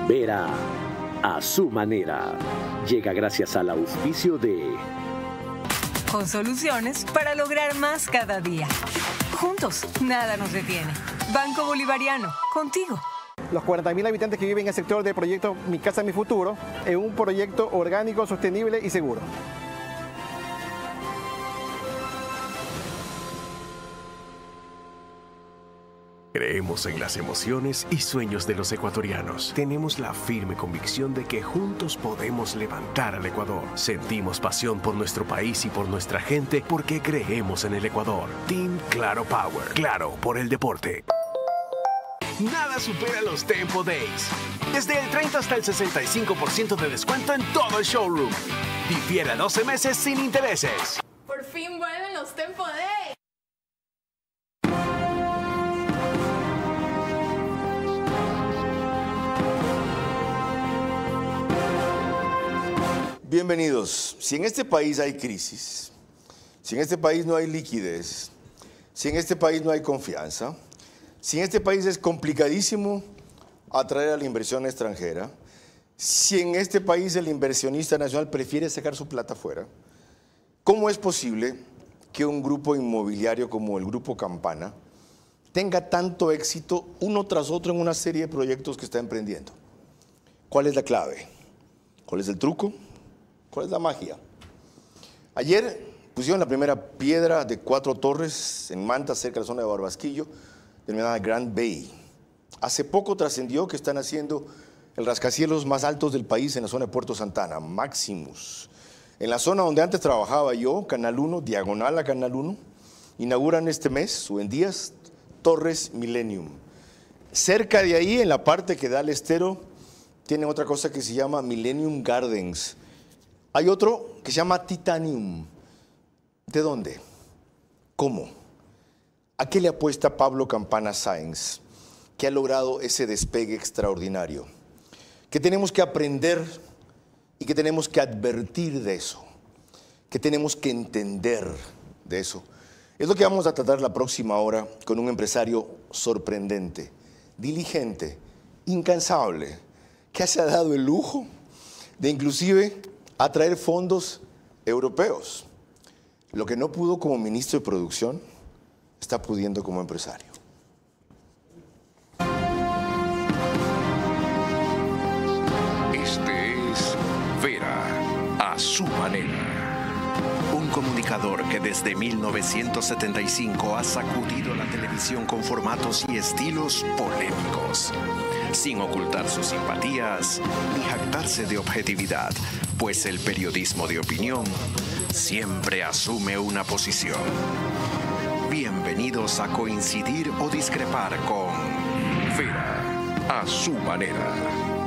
Vera a su manera. Llega gracias al auspicio de... Con soluciones para lograr más cada día. Juntos, nada nos detiene. Banco Bolivariano, contigo. Los 40.000 habitantes que viven en el sector del proyecto Mi Casa, Mi Futuro, es un proyecto orgánico, sostenible y seguro. Creemos en las emociones y sueños de los ecuatorianos. Tenemos la firme convicción de que juntos podemos levantar al Ecuador. Sentimos pasión por nuestro país y por nuestra gente porque creemos en el Ecuador. Team Claro Power. Claro por el deporte. Nada supera los Tempo Days. Desde el 30 hasta el 65% de descuento en todo el showroom. Difiere a 12 meses sin intereses. Por fin vuelven los Tempo Days. Bienvenidos. Si en este país hay crisis, si en este país no hay liquidez, si en este país no hay confianza, si en este país es complicadísimo atraer a la inversión extranjera, si en este país el inversionista nacional prefiere sacar su plata afuera, ¿cómo es posible que un grupo inmobiliario como el Grupo Campana tenga tanto éxito uno tras otro en una serie de proyectos que está emprendiendo? ¿Cuál es la clave? ¿Cuál es el truco? ¿Cuál es la magia? Ayer pusieron la primera piedra de 4 torres en Manta, cerca de la zona de Barbasquillo, denominada Grand Bay. Hace poco trascendió que están haciendo el rascacielos más altos del país en la zona de Puerto Santana, Maximus. En la zona donde antes trabajaba yo, Canal 1, diagonal a Canal 1, inauguran este mes o en días Torres Millennium. Cerca de ahí, en la parte que da al estero, tienen otra cosa que se llama Millennium Gardens. Hay otro que se llama Titanium. ¿De dónde? ¿Cómo? ¿A qué le apuesta Pablo Campana Sáenz, que ha logrado ese despegue extraordinario? ¿Qué tenemos que aprender y qué tenemos que advertir de eso? ¿Qué tenemos que entender de eso? Es lo que vamos a tratar la próxima hora con un empresario sorprendente, diligente, incansable, que se ha dado el lujo de inclusive atraer fondos europeos. Lo que no pudo como ministro de Producción, está pudiendo como empresario. Este es Vera a su manera. Un comunicador que desde 1975 ha sacudido la televisión con formatos y estilos polémicos, sin ocultar sus simpatías ni jactarse de objetividad, pues el periodismo de opinión siempre asume una posición. Bienvenidos a coincidir o discrepar con Vera a su manera.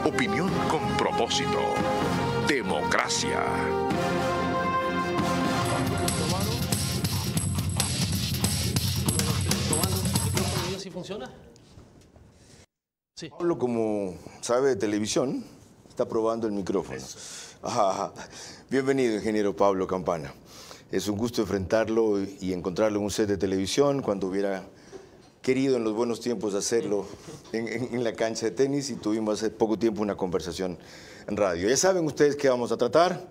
Opinión con propósito. Democracia. ¿Sí funciona? Sí. Pablo, como sabe de televisión, está probando el micrófono. Ajá. Bienvenido, ingeniero Pablo Campana. Es un gusto enfrentarlo y encontrarlo en un set de televisión cuando hubiera querido en los buenos tiempos hacerlo en la cancha de tenis, y tuvimos hace poco tiempo una conversación en radio. Ya saben ustedes qué vamos a tratar.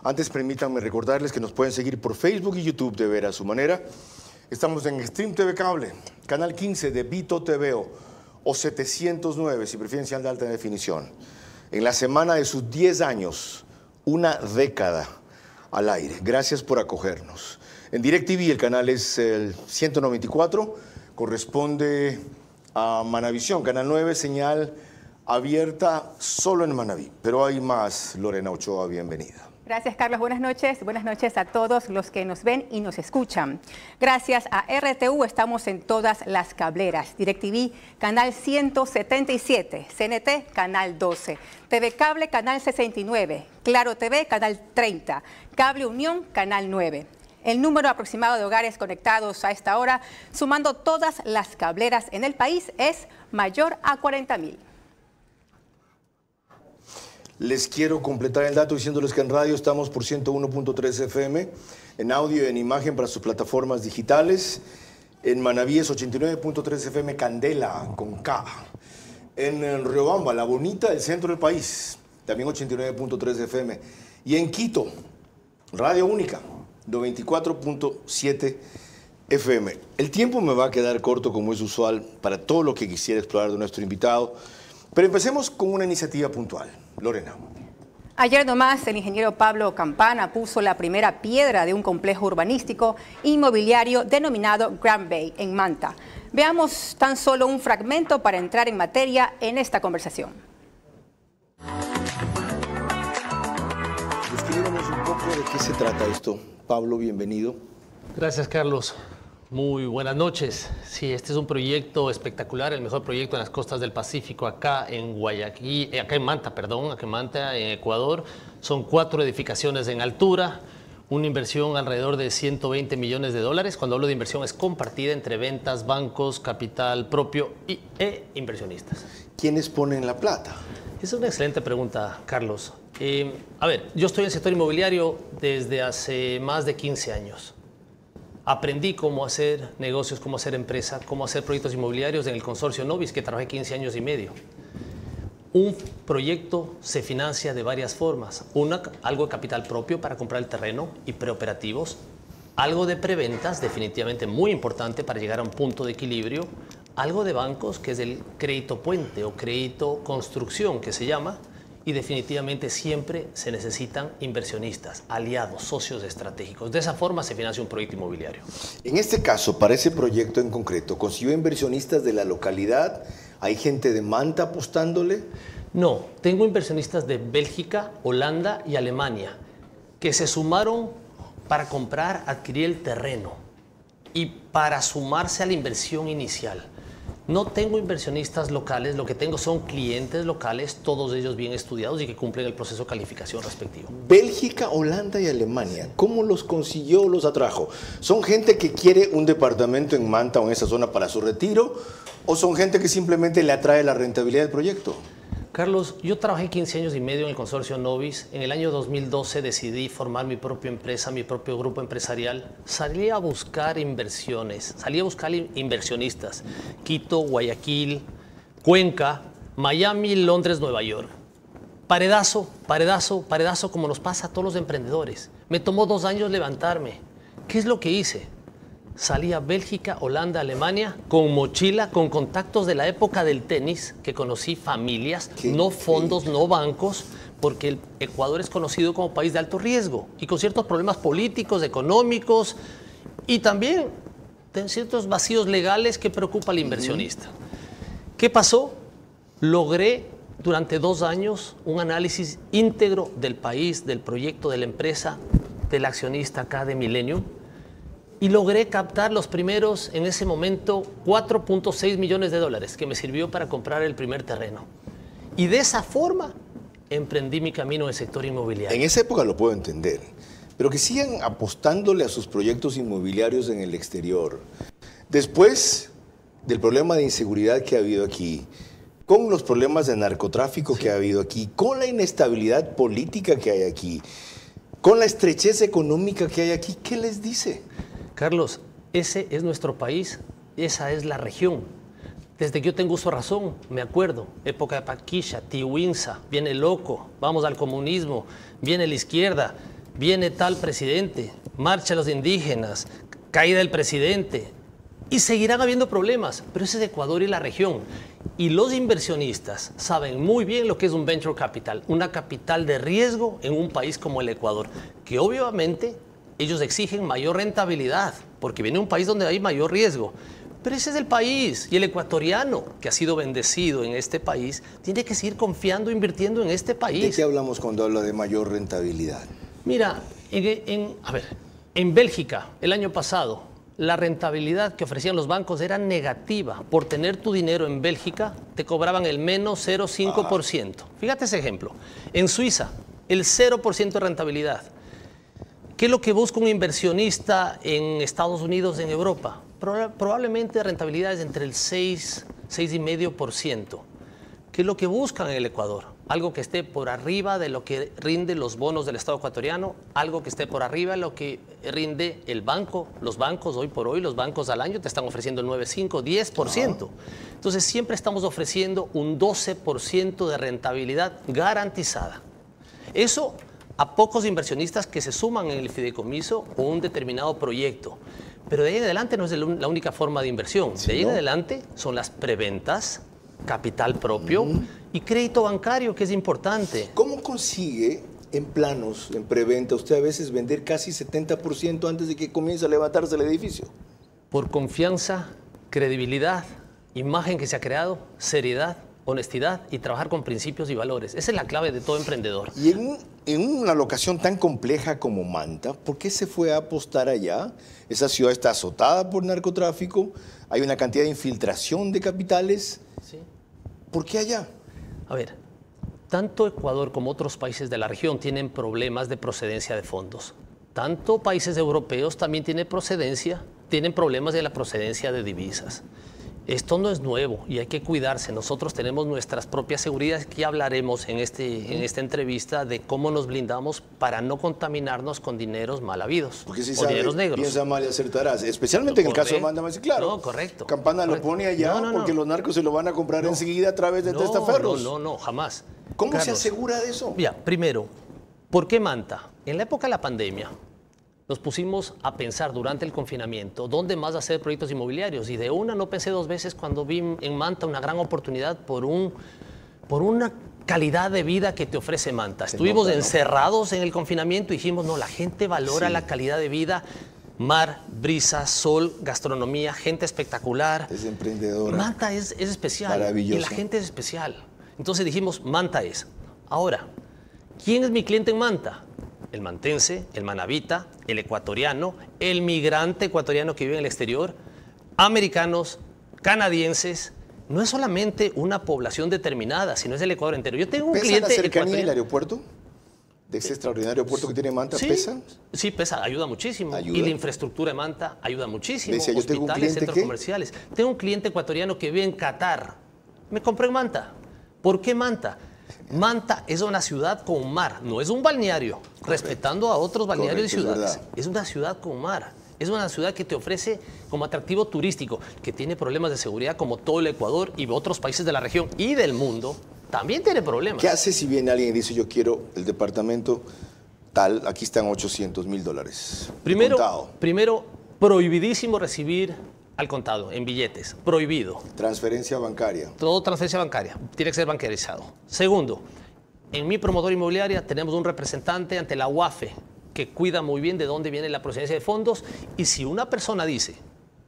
Antes permítanme recordarles que nos pueden seguir por Facebook y YouTube de Vera a su manera. Estamos en Stream TV Cable, canal 15 de Vito TV o 709 si prefieren señal de alta definición. En la semana de sus 10 años, una década al aire. Gracias por acogernos. En DirecTV el canal es el 194, corresponde a Manavisión, canal 9, señal abierta solo en Manaví. Pero hay más. Lorena Ochoa, bienvenida. Gracias, Carlos. Buenas noches a todos los que nos ven y nos escuchan. Gracias a RTU estamos en todas las cableras. DirecTV, canal 177, CNT, canal 12, TV Cable, canal 69, Claro TV, canal 30, Cable Unión, canal 9. El número aproximado de hogares conectados a esta hora, sumando todas las cableras en el país, es mayor a 40.000. Les quiero completar el dato diciéndoles que en radio estamos por 101.3 FM, en audio y en imagen para sus plataformas digitales. En Manaví es 89.3 FM Candela, con K. en Riobamba, la bonita del centro del país, también 89.3 FM. Y en Quito, Radio Única, 94.7 FM. El tiempo me va a quedar corto, como es usual, para todo lo que quisiera explorar de nuestro invitado. Pero empecemos con una iniciativa puntual. Lorena. Ayer nomás el ingeniero Pablo Campana puso la primera piedra de un complejo urbanístico inmobiliario denominado Grand Bay en Manta. Veamos tan solo un fragmento para entrar en materia en esta conversación. Descríbanos un poco de qué se trata esto. Pablo, bienvenido. Gracias, Carlos. Muy buenas noches. Sí, este es un proyecto espectacular, el mejor proyecto en las costas del Pacífico, acá en Guayaquil, acá en Manta, en Ecuador. Son 4 edificaciones en altura, una inversión alrededor de 120 millones de dólares. Cuando hablo de inversión es compartida entre ventas, bancos, capital propio e inversionistas. ¿Quiénes ponen la plata? Es una excelente pregunta, Carlos. A ver, yo estoy en el sector inmobiliario desde hace más de 15 años. Aprendí cómo hacer negocios, cómo hacer empresa, cómo hacer proyectos inmobiliarios en el consorcio Novis, que trabajé 15 años y medio. Un proyecto se financia de varias formas. Algo de capital propio para comprar el terreno y preoperativos. Algo de preventas, definitivamente muy importante para llegar a un punto de equilibrio. Algo de bancos, que es el crédito puente o crédito construcción, que se llama. Y definitivamente siempre se necesitan inversionistas, aliados, socios estratégicos. De esa forma se financia un proyecto inmobiliario. En este caso, para ese proyecto en concreto, ¿consiguió inversionistas de la localidad? ¿Hay gente de Manta apostándole? No, tengo inversionistas de Bélgica, Holanda y Alemania que se sumaron para adquirir el terreno y para sumarse a la inversión inicial. No tengo inversionistas locales, lo que tengo son clientes locales, todos ellos bien estudiados y que cumplen el proceso de calificación respectivo. Bélgica, Holanda y Alemania, ¿cómo los consiguió o los atrajo? ¿Son gente que quiere un departamento en Manta o en esa zona para su retiro? ¿O son gente que simplemente le atrae la rentabilidad del proyecto? Carlos, yo trabajé 15 años y medio en el consorcio Novis. En el año 2012 decidí formar mi propia empresa, mi propio grupo empresarial. Salí a buscar inversiones, salí a buscar inversionistas. Quito, Guayaquil, Cuenca, Miami, Londres, Nueva York. Paredazo, como nos pasa a todos los emprendedores. Me tomó 2 años levantarme. ¿Qué es lo que hice? Salí a Bélgica, Holanda, Alemania, con mochila, con contactos de la época del tenis, que conocí familias, no fondos, no bancos, porque el Ecuador es conocido como país de alto riesgo y con ciertos problemas políticos, económicos y también de ciertos vacíos legales que preocupa al inversionista. ¿Qué pasó? Logré durante 2 años un análisis íntegro del país, del proyecto, de la empresa, del accionista acá de Millennium. Y logré captar los primeros, en ese momento, 4.6 millones de dólares, que me sirvió para comprar el primer terreno. Y de esa forma emprendí mi camino en el sector inmobiliario. En esa época lo puedo entender, pero que sigan apostándole a sus proyectos inmobiliarios en el exterior. Después del problema de inseguridad que ha habido aquí, con los problemas de narcotráfico que ha habido aquí, con la inestabilidad política que hay aquí, con la estrechez económica que hay aquí, ¿qué les dice? Carlos, ese es nuestro país, esa es la región. Desde que yo tengo uso de razón, me acuerdo, época de Paquisha, Tiwinsa, viene loco, vamos al comunismo, viene la izquierda, viene tal presidente, marcha los indígenas, caída del presidente, y seguirán habiendo problemas, pero ese es Ecuador y la región. Y los inversionistas saben muy bien lo que es un venture capital, una capital de riesgo en un país como el Ecuador, que obviamente ellos exigen mayor rentabilidad, porque viene un país donde hay mayor riesgo. Pero ese es el país, y el ecuatoriano, que ha sido bendecido en este país, tiene que seguir confiando, invirtiendo en este país. ¿De qué hablamos cuando habla de mayor rentabilidad? Mira, en Bélgica, el año pasado, la rentabilidad que ofrecían los bancos era negativa. Por tener tu dinero en Bélgica, te cobraban el menos 0,5%. Fíjate ese ejemplo. En Suiza, el 0% de rentabilidad. ¿Qué es lo que busca un inversionista en Estados Unidos, en Europa? Probablemente rentabilidades entre el 6,5%. ¿Qué es lo que buscan en el Ecuador? algo que esté por arriba de lo que rinden los bonos del Estado ecuatoriano, algo que esté por arriba de lo que rinde el banco. Los bancos, hoy por hoy, los bancos al año te están ofreciendo el 9,5, 10%. Entonces, siempre estamos ofreciendo un 12% de rentabilidad garantizada. Eso a pocos inversionistas que se suman en el fideicomiso o un determinado proyecto. Pero de ahí en adelante no es la única forma de inversión. De ahí en adelante son las preventas, capital propio y crédito bancario, que es importante. ¿Cómo consigue en planos, en preventa, usted a veces vender casi 70% antes de que comience a levantarse el edificio? Por confianza, credibilidad, imagen que se ha creado, seriedad, honestidad y trabajar con principios y valores. Esa es la clave de todo emprendedor. Y en una locación tan compleja como Manta, ¿por qué se fue a apostar allá? Esa ciudad está azotada por narcotráfico, hay una cantidad de infiltración de capitales. Sí. ¿Por qué allá? A ver, tanto Ecuador como otros países de la región tienen problemas de procedencia de fondos. Tanto países europeos también tienen problemas de la procedencia de divisas. Esto no es nuevo y hay que cuidarse. Nosotros tenemos nuestras propias seguridades, que ya hablaremos en esta entrevista de cómo nos blindamos para no contaminarnos con dineros mal habidos. Porque si o sabe, dineros negros. piensa mal y acertarás. Especialmente en el caso de Manta, claro. No, correcto. Campana correcto. lo pone allá porque los narcos se lo van a comprar enseguida a través de testaferros. No, jamás. ¿Cómo Carlos, se asegura de eso? Mira, primero, ¿por qué Manta? En la época de la pandemia, nos pusimos a pensar durante el confinamiento dónde más hacer proyectos inmobiliarios, y de una no pensé dos veces cuando vi en Manta una gran oportunidad por una calidad de vida que te ofrece Manta. Estuvimos encerrados en el confinamiento y dijimos, no, la gente valora la calidad de vida. Mar, brisa, sol, gastronomía, gente espectacular. Es emprendedora. Manta es especial. Maravilloso. Y la gente es especial. Entonces dijimos, Manta es. Ahora, ¿quién es mi cliente en Manta? El mantense, el manabita, el ecuatoriano, el migrante ecuatoriano que vive en el exterior, americanos, canadienses. No es solamente una población determinada, sino es el Ecuador entero. Yo tengo un cliente ¿Pesa la cercanía ecuatoriano. del aeropuerto? ¿De ese extraordinario aeropuerto que tiene Manta? Sí, ¿Pesa? Sí, pesa, ayuda muchísimo. ¿Ayuda? Y la infraestructura de Manta ayuda muchísimo. Decía, yo tengo un hospitales, cliente centros que... comerciales. Tengo un cliente ecuatoriano que vive en Qatar. Me compré en Manta. ¿Por qué Manta? Manta es una ciudad con mar, no es un balneario, respetando a otros balnearios y ciudades. Es una ciudad con mar. Es una ciudad que te ofrece como atractivo turístico, que tiene problemas de seguridad como todo el Ecuador y otros países de la región y del mundo. También tiene problemas. ¿Qué hace si viene alguien y dice, yo quiero el departamento tal, aquí están $800,000? Primero, prohibidísimo recibir al contado, en billetes, prohibido. Transferencia bancaria. Todo transferencia bancaria, tiene que ser bancarizado. Segundo, en mi promotora inmobiliaria tenemos un representante ante la UAFE que cuida muy bien de dónde viene la procedencia de fondos, y si una persona dice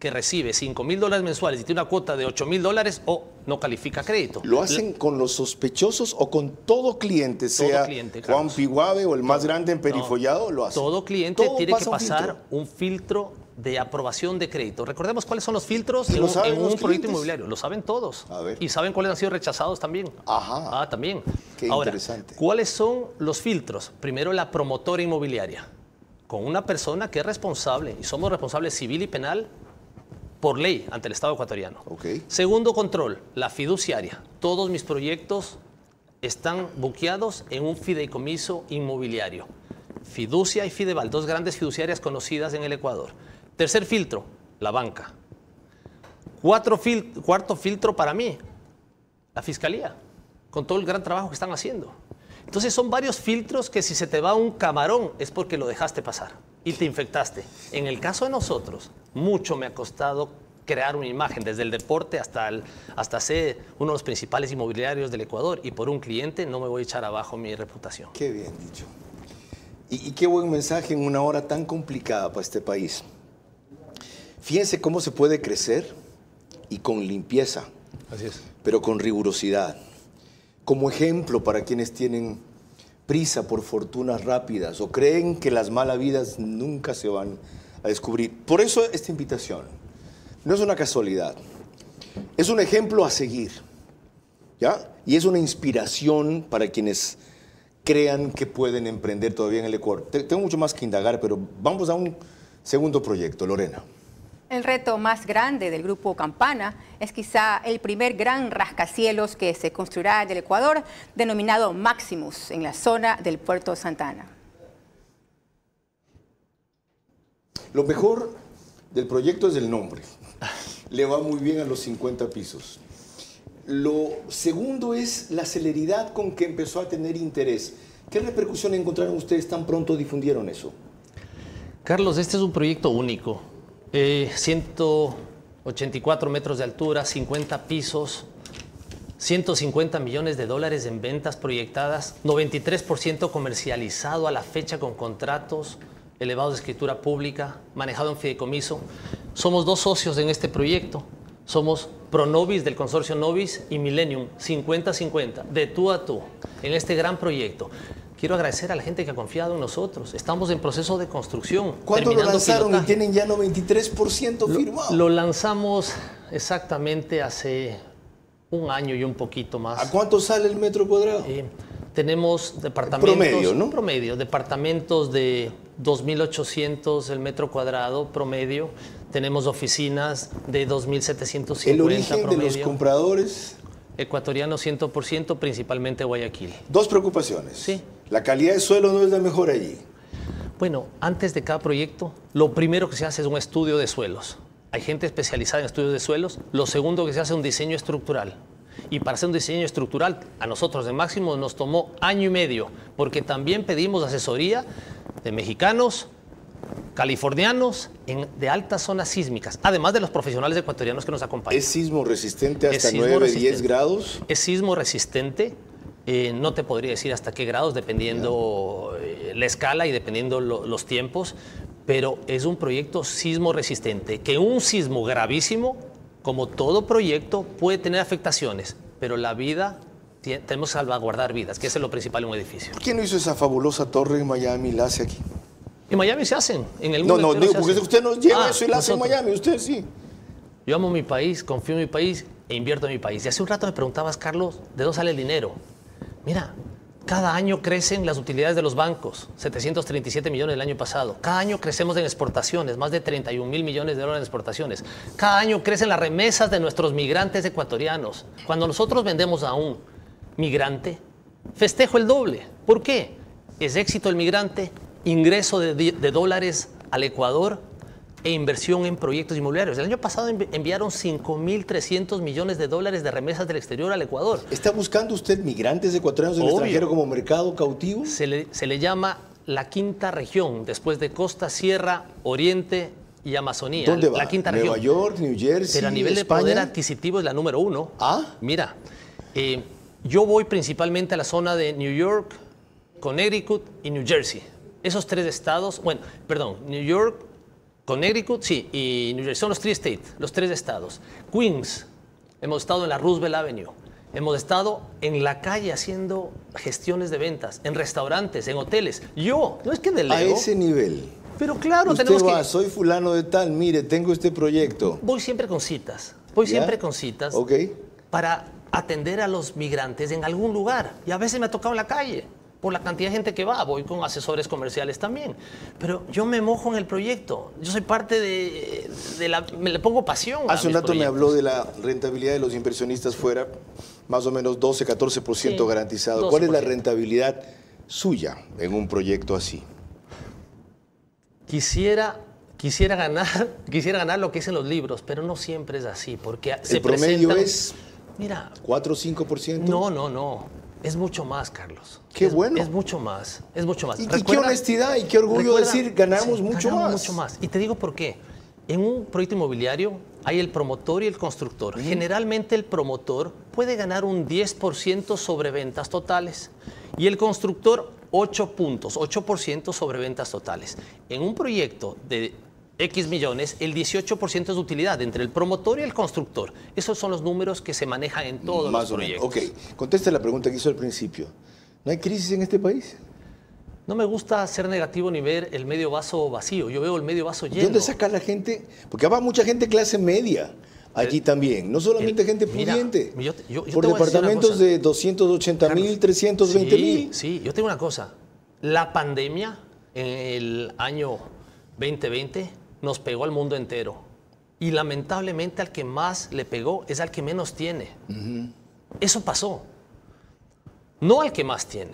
que recibe $5,000 mensuales y tiene una cuota de $8,000, no califica crédito. ¿Lo hacen con los sospechosos o con todo cliente, sea cliente, Juan Piguave o el más grande en Perifollado? Lo hacen. Todo cliente tiene que pasar un filtro de aprobación de crédito. Recordemos cuáles son los filtros en un proyecto inmobiliario. Lo saben todos. A ver. Y saben cuáles han sido rechazados también. Ajá. También. Qué Ahora, interesante. ¿cuáles son los filtros? Primero, la promotora inmobiliaria, con una persona que es responsable, y somos responsables civil y penal por ley ante el Estado ecuatoriano. Okay. Segundo control, la fiduciaria. Todos mis proyectos están buqueados en un fideicomiso inmobiliario. Fiducia y Fideval, dos grandes fiduciarias conocidas en el Ecuador. Tercer filtro, la banca. Cuarto filtro para mí, la fiscalía, con todo el gran trabajo que están haciendo. Entonces son varios filtros que si se te va un camarón es porque lo dejaste pasar y te infectaste. En el caso de nosotros, mucho me ha costado crear una imagen, desde el deporte hasta ser uno de los principales inmobiliarios del Ecuador, y por un cliente no me voy a echar abajo mi reputación. Qué bien dicho. Y qué buen mensaje en una hora tan complicada para este país. Fíjense cómo se puede crecer y con limpieza, Así es. pero con rigurosidad. Como ejemplo para quienes tienen prisa por fortunas rápidas o creen que las malas vidas nunca se van a descubrir. Por eso esta invitación no es una casualidad, es un ejemplo a seguir, ¿ya? Y es una inspiración para quienes crean que pueden emprender todavía en el Ecuador. Tengo mucho más que indagar, pero vamos a un segundo proyecto, Lorena. El reto más grande del Grupo Campana es quizá el primer gran rascacielos que se construirá en el Ecuador, denominado Maximus, en la zona del Puerto Santa Ana. Lo mejor del proyecto es el nombre. Le va muy bien a los 50 pisos. Lo segundo es la celeridad con que empezó a tener interés. ¿Qué repercusión encontraron ustedes tan pronto difundieron eso? Carlos, este es un proyecto único. 184 metros de altura, 50 pisos, 150 millones de dólares en ventas proyectadas, 93% comercializado a la fecha con contratos elevados de escritura pública, manejado en fideicomiso. Somos 2 socios en este proyecto. Somos Pronovis del consorcio Novis y Millennium, 50-50, de tú a tú, en este gran proyecto. Quiero agradecer a la gente que ha confiado en nosotros. Estamos en proceso de construcción. ¿Cuándo lo lanzaron y tienen ya 93% firmado? Lo lanzamos exactamente hace un año y un poquito más. ¿A cuánto sale el metro cuadrado? Tenemos departamentos... Promedio, ¿no? Promedio, departamentos de 2.800 el metro cuadrado promedio. Tenemos oficinas de 2.750 ¿El origen promedio. de los compradores? Ecuatoriano 100%, principalmente Guayaquil. 2 preocupaciones. Sí. La calidad de suelo no es la mejor allí. Bueno, antes de cada proyecto, lo primero que se hace es un estudio de suelos. Hay gente especializada en estudios de suelos. Lo segundo que se hace es un diseño estructural. Y para hacer un diseño estructural, a nosotros de Máximo nos tomó 1 año y medio, porque también pedimos asesoría de mexicanos, californianos, de altas zonas sísmicas, además de los profesionales ecuatorianos que nos acompañan. ¿Es sismo resistente hasta 9, 10 grados? Es sismo resistente, no te podría decir hasta qué grados, dependiendo la escala y dependiendo los tiempos, pero es un proyecto sismo resistente, que un sismo gravísimo, como todo proyecto, puede tener afectaciones, pero la vida, tenemos que salvaguardar vidas, que eso es lo principal en un edificio. ¿Por qué no hizo esa fabulosa torre en Miami y la hace aquí? En Miami se hacen, en el mundo No, entero digo, porque usted nos lleva eso y la hace en nosotros. Miami, usted sí. Yo amo mi país, confío en mi país e invierto en mi país. Y hace un rato me preguntabas, Carlos, ¿de dónde sale el dinero? Mira, cada año crecen las utilidades de los bancos, 737 millones el año pasado. Cada año crecemos en exportaciones, más de 31.000 millones de dólares en exportaciones. Cada año crecen las remesas de nuestros migrantes ecuatorianos. Cuando nosotros vendemos a un migrante, festejo el doble. ¿Por qué? Es éxito el migrante, ingreso de dólares al Ecuador e inversión en proyectos inmobiliarios. El año pasado enviaron 5.300 millones de dólares de remesas del exterior al Ecuador. ¿Está buscando usted migrantes ecuatorianos en el extranjero como mercado cautivo? Se le llama la quinta región, después de Costa, Sierra, Oriente y Amazonía. ¿Dónde va? La quinta Nueva región. York, New Jersey, Pero a nivel España. de poder adquisitivo es la número 1. ¿Ah? Mira, yo voy principalmente a la zona de New York, Connecticut y New Jersey. Esos 3 estados, New York, Connecticut, sí, y New Jersey, son los 3 states, los 3 estados. Queens, hemos estado en la Roosevelt Avenue, hemos estado en la calle haciendo gestiones de ventas, en restaurantes, en hoteles. Yo, no es que delego. A ese nivel. Pero claro, usted tenemos va, que... soy fulano de tal, mire, tengo este proyecto. Voy siempre con citas, Ok. para atender a los migrantes en algún lugar. Y a veces me ha tocado en la calle. Por la cantidad de gente que va, voy con asesores comerciales también. Pero yo me mojo en el proyecto. Yo soy parte me le pongo pasión. Hace un rato me habló de la rentabilidad de los inversionistas fuera, más o menos 12-14% Sí, garantizado. 12%. ¿Cuál es la rentabilidad suya en un proyecto así? Quisiera ganar lo que dicen los libros, pero no siempre es así, porque ¿El promedio presentan... es Mira, 4 o 5%? No. Es mucho más, Carlos. Qué bueno. Es mucho más. Y qué honestidad y qué orgullo decir, ganamos mucho más. Y te digo por qué. En un proyecto inmobiliario hay el promotor y el constructor. Generalmente el promotor puede ganar un 10% sobre ventas totales y el constructor 8% sobre ventas totales. En un proyecto de X millones, el 18% es de utilidad entre el promotor y el constructor. Esos son los números que se manejan en todos los proyectos. Ok, conteste la pregunta que hizo al principio. ¿No hay crisis en este país? No me gusta ser negativo ni ver el medio vaso vacío. Yo veo el medio vaso lleno. ¿De dónde saca la gente? Porque va mucha gente clase media allí también. No solamente gente pudiente. Mira, por departamentos de 280.000, 320.000. Sí, yo tengo una cosa. La pandemia en el año 2020 nos pegó al mundo entero. Y lamentablemente al que más le pegó es al que menos tiene. Eso pasó. No al que más tiene.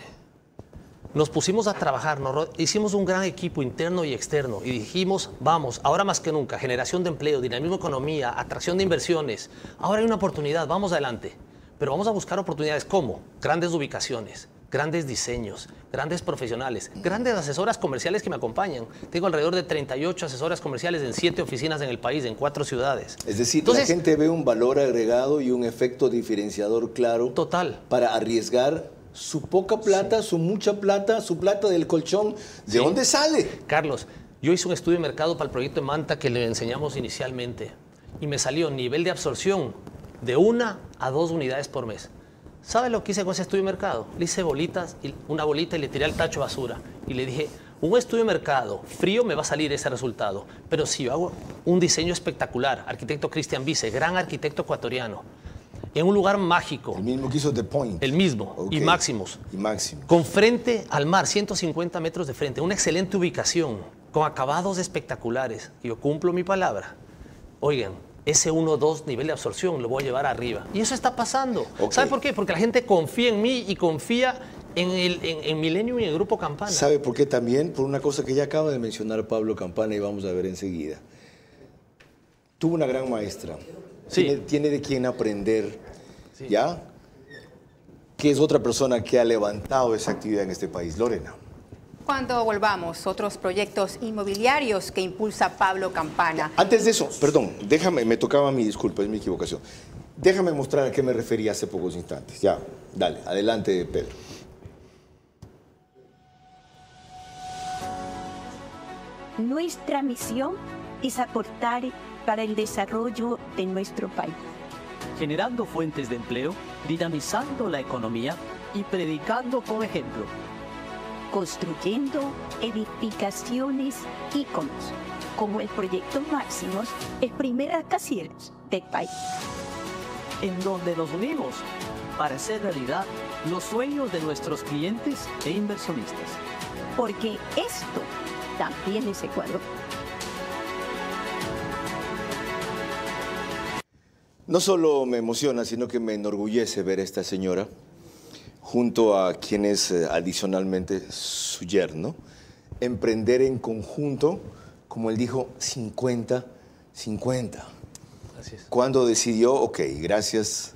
Nos pusimos a trabajar, hicimos un gran equipo interno y externo y dijimos, vamos, ahora más que nunca, generación de empleo, dinamismo de economía, atracción de inversiones. Ahora hay una oportunidad, vamos adelante. Pero vamos a buscar oportunidades como grandes ubicaciones, grandes diseños, grandes profesionales, grandes asesoras comerciales que me acompañan. Tengo alrededor de 38 asesoras comerciales en 7 oficinas en el país, en 4 ciudades. Es decir, la gente ve un valor agregado y un efecto diferenciador claro. Total. Para arriesgar su poca plata, su mucha plata, su plata del colchón. ¿De dónde sale? Carlos, yo hice un estudio de mercado para el proyecto de Manta que le enseñamos inicialmente y me salió nivel de absorción de 1 a 2 unidades por mes. ¿Sabe lo que hice con ese estudio de mercado? Le hice una bolita y le tiré al tacho de basura. Y le dije, un estudio de mercado frío me va a salir ese resultado. Pero si yo hago un diseño espectacular, arquitecto Cristian Vice, gran arquitecto ecuatoriano, en un lugar mágico. El mismo que hizo The Point. El mismo, Okay. y Máximos. Y Máximos. Con frente al mar, 150 metros de frente, una excelente ubicación, con acabados espectaculares. Y yo cumplo mi palabra. Oigan, ese 1 o 2 nivel de absorción lo voy a llevar arriba. Y eso está pasando. Okay. ¿Sabe por qué? Porque la gente confía en mí y confía en Millennium y en el Grupo Campana. ¿Sabe por qué también? Por una cosa que ya acaba de mencionar Pablo Campana y vamos a ver enseguida. Tuvo una gran maestra. Sí. Tiene de quién aprender, ¿ya? Que es otra persona que ha levantado esa actividad en este país. Lorena. Cuando volvamos, otros proyectos inmobiliarios que impulsa Pablo Campana. Antes de eso, perdón, déjame, me tocaba mi disculpa, es mi equivocación. Déjame mostrar a qué me refería hace pocos instantes. Ya, dale, adelante, Pedro. Nuestra misión es aportar para el desarrollo de nuestro país, generando fuentes de empleo, dinamizando la economía y predicando con ejemplo, construyendo edificaciones íconos, como el proyecto Máximos, el primer rascacielos del país, en donde nos unimos para hacer realidad los sueños de nuestros clientes e inversionistas. Porque esto también es Ecuador. No solo me emociona, sino que me enorgullece ver a esta señora junto a quien es adicionalmente su yerno, emprender en conjunto, como él dijo, 50-50. Así es. Cuando decidió, ok, gracias,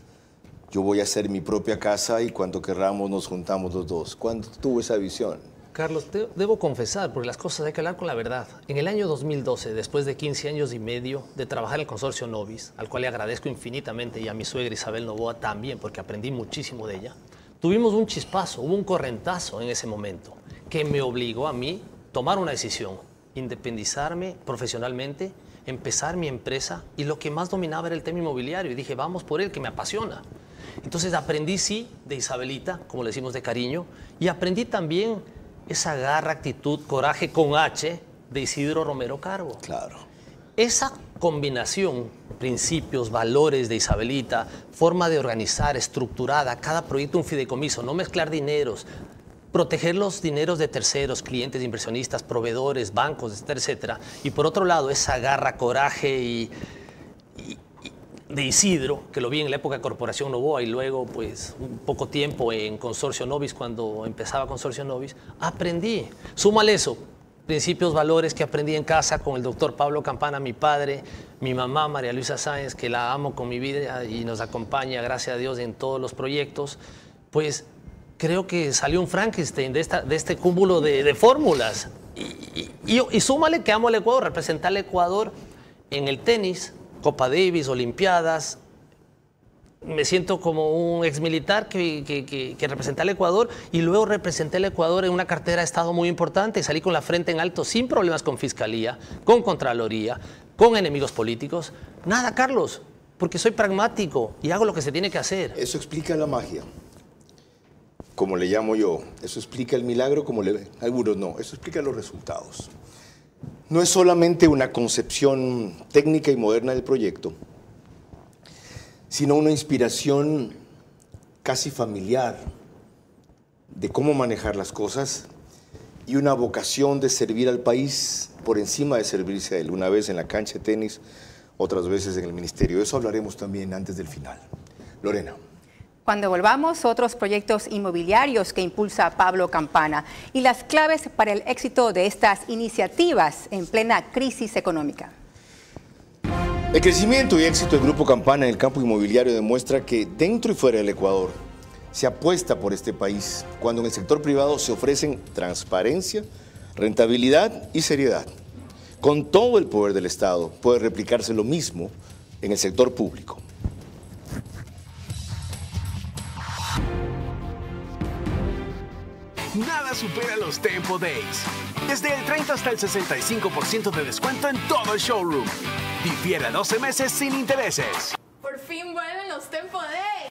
yo voy a hacer mi propia casa y cuando querramos nos juntamos los dos. ¿Cuándo tuvo esa visión? Carlos, debo confesar, porque las cosas hay que hablar con la verdad. En el año 2012, después de 15 años y medio de trabajar en el consorcio Novis, al cual le agradezco infinitamente, y a mi suegra Isabel Novoa también, porque aprendí muchísimo de ella, tuvimos un chispazo, hubo un correntazo en ese momento, que me obligó a mí a tomar una decisión, independizarme profesionalmente, empezar mi empresa, y lo que más dominaba era el tema inmobiliario, y dije, vamos por él, que me apasiona. Entonces aprendí, sí, de Isabelita, como le decimos de cariño, y aprendí también esa garra, actitud, coraje con H de Isidro Romero Carbo. Claro. Esa combinación, principios, valores de Isabelita, forma de organizar, estructurada, cada proyecto un fideicomiso, no mezclar dineros, proteger los dineros de terceros, clientes, inversionistas, proveedores, bancos, etcétera, etcétera. Y por otro lado, esa garra, coraje de Isidro, que lo vi en la época de Corporación Novoa y luego, pues, un poco tiempo en Consorcio Novis, cuando empezaba Consorcio Novis, aprendí. Súmale eso, principios, valores que aprendí en casa con el doctor Pablo Campana, mi padre, mi mamá, María Luisa Sáenz, que la amo con mi vida y nos acompaña, gracias a Dios, en todos los proyectos, pues creo que salió un Frankenstein de este cúmulo de fórmulas. Y súmale que amo al Ecuador, representar al Ecuador en el tenis, Copa Davis, Olimpiadas. Me siento como un exmilitar que representa al Ecuador y luego representé al Ecuador en una cartera de Estado muy importante y salí con la frente en alto, sin problemas con Fiscalía, con Contraloría, con enemigos políticos. Nada, Carlos, porque soy pragmático y hago lo que se tiene que hacer. Eso explica la magia, como le llamo yo. Eso explica el milagro, como algunos no. Eso explica los resultados. No es solamente una concepción técnica y moderna del proyecto, sino una inspiración casi familiar de cómo manejar las cosas y una vocación de servir al país por encima de servirse a él. Una vez en la cancha de tenis, otras veces en el ministerio. De eso hablaremos también antes del final. Lorena. Cuando volvamos, otros proyectos inmobiliarios que impulsa Pablo Campana y las claves para el éxito de estas iniciativas en plena crisis económica. El crecimiento y éxito del Grupo Campana en el campo inmobiliario demuestra que dentro y fuera del Ecuador se apuesta por este país cuando en el sector privado se ofrecen transparencia, rentabilidad y seriedad. Con todo el poder del Estado puede replicarse lo mismo en el sector público. Nada supera los Tempo Days. Desde el 30 hasta el 65% de descuento en todo el showroom. Difiere a 12 meses sin intereses. Por fin vuelven los Tempo Days.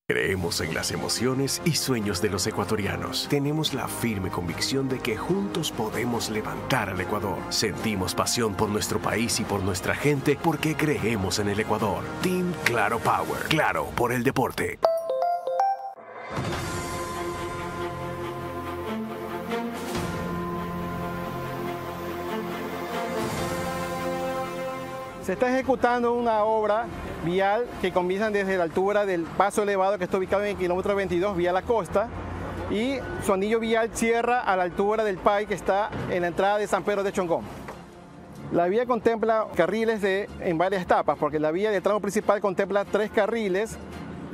Creemos en las emociones y sueños de los ecuatorianos. Tenemos la firme convicción de que juntos podemos levantar al Ecuador. Sentimos pasión por nuestro país y por nuestra gente porque creemos en el Ecuador. Team Claro Power. Claro por el deporte. Se está ejecutando una obra vial que comienza desde la altura del paso elevado que está ubicado en el kilómetro 22 vía la costa y su anillo vial cierra a la altura del PAI que está en la entrada de San Pedro de Chongón. La vía contempla carriles en varias etapas porque la vía del tramo principal contempla 3 carriles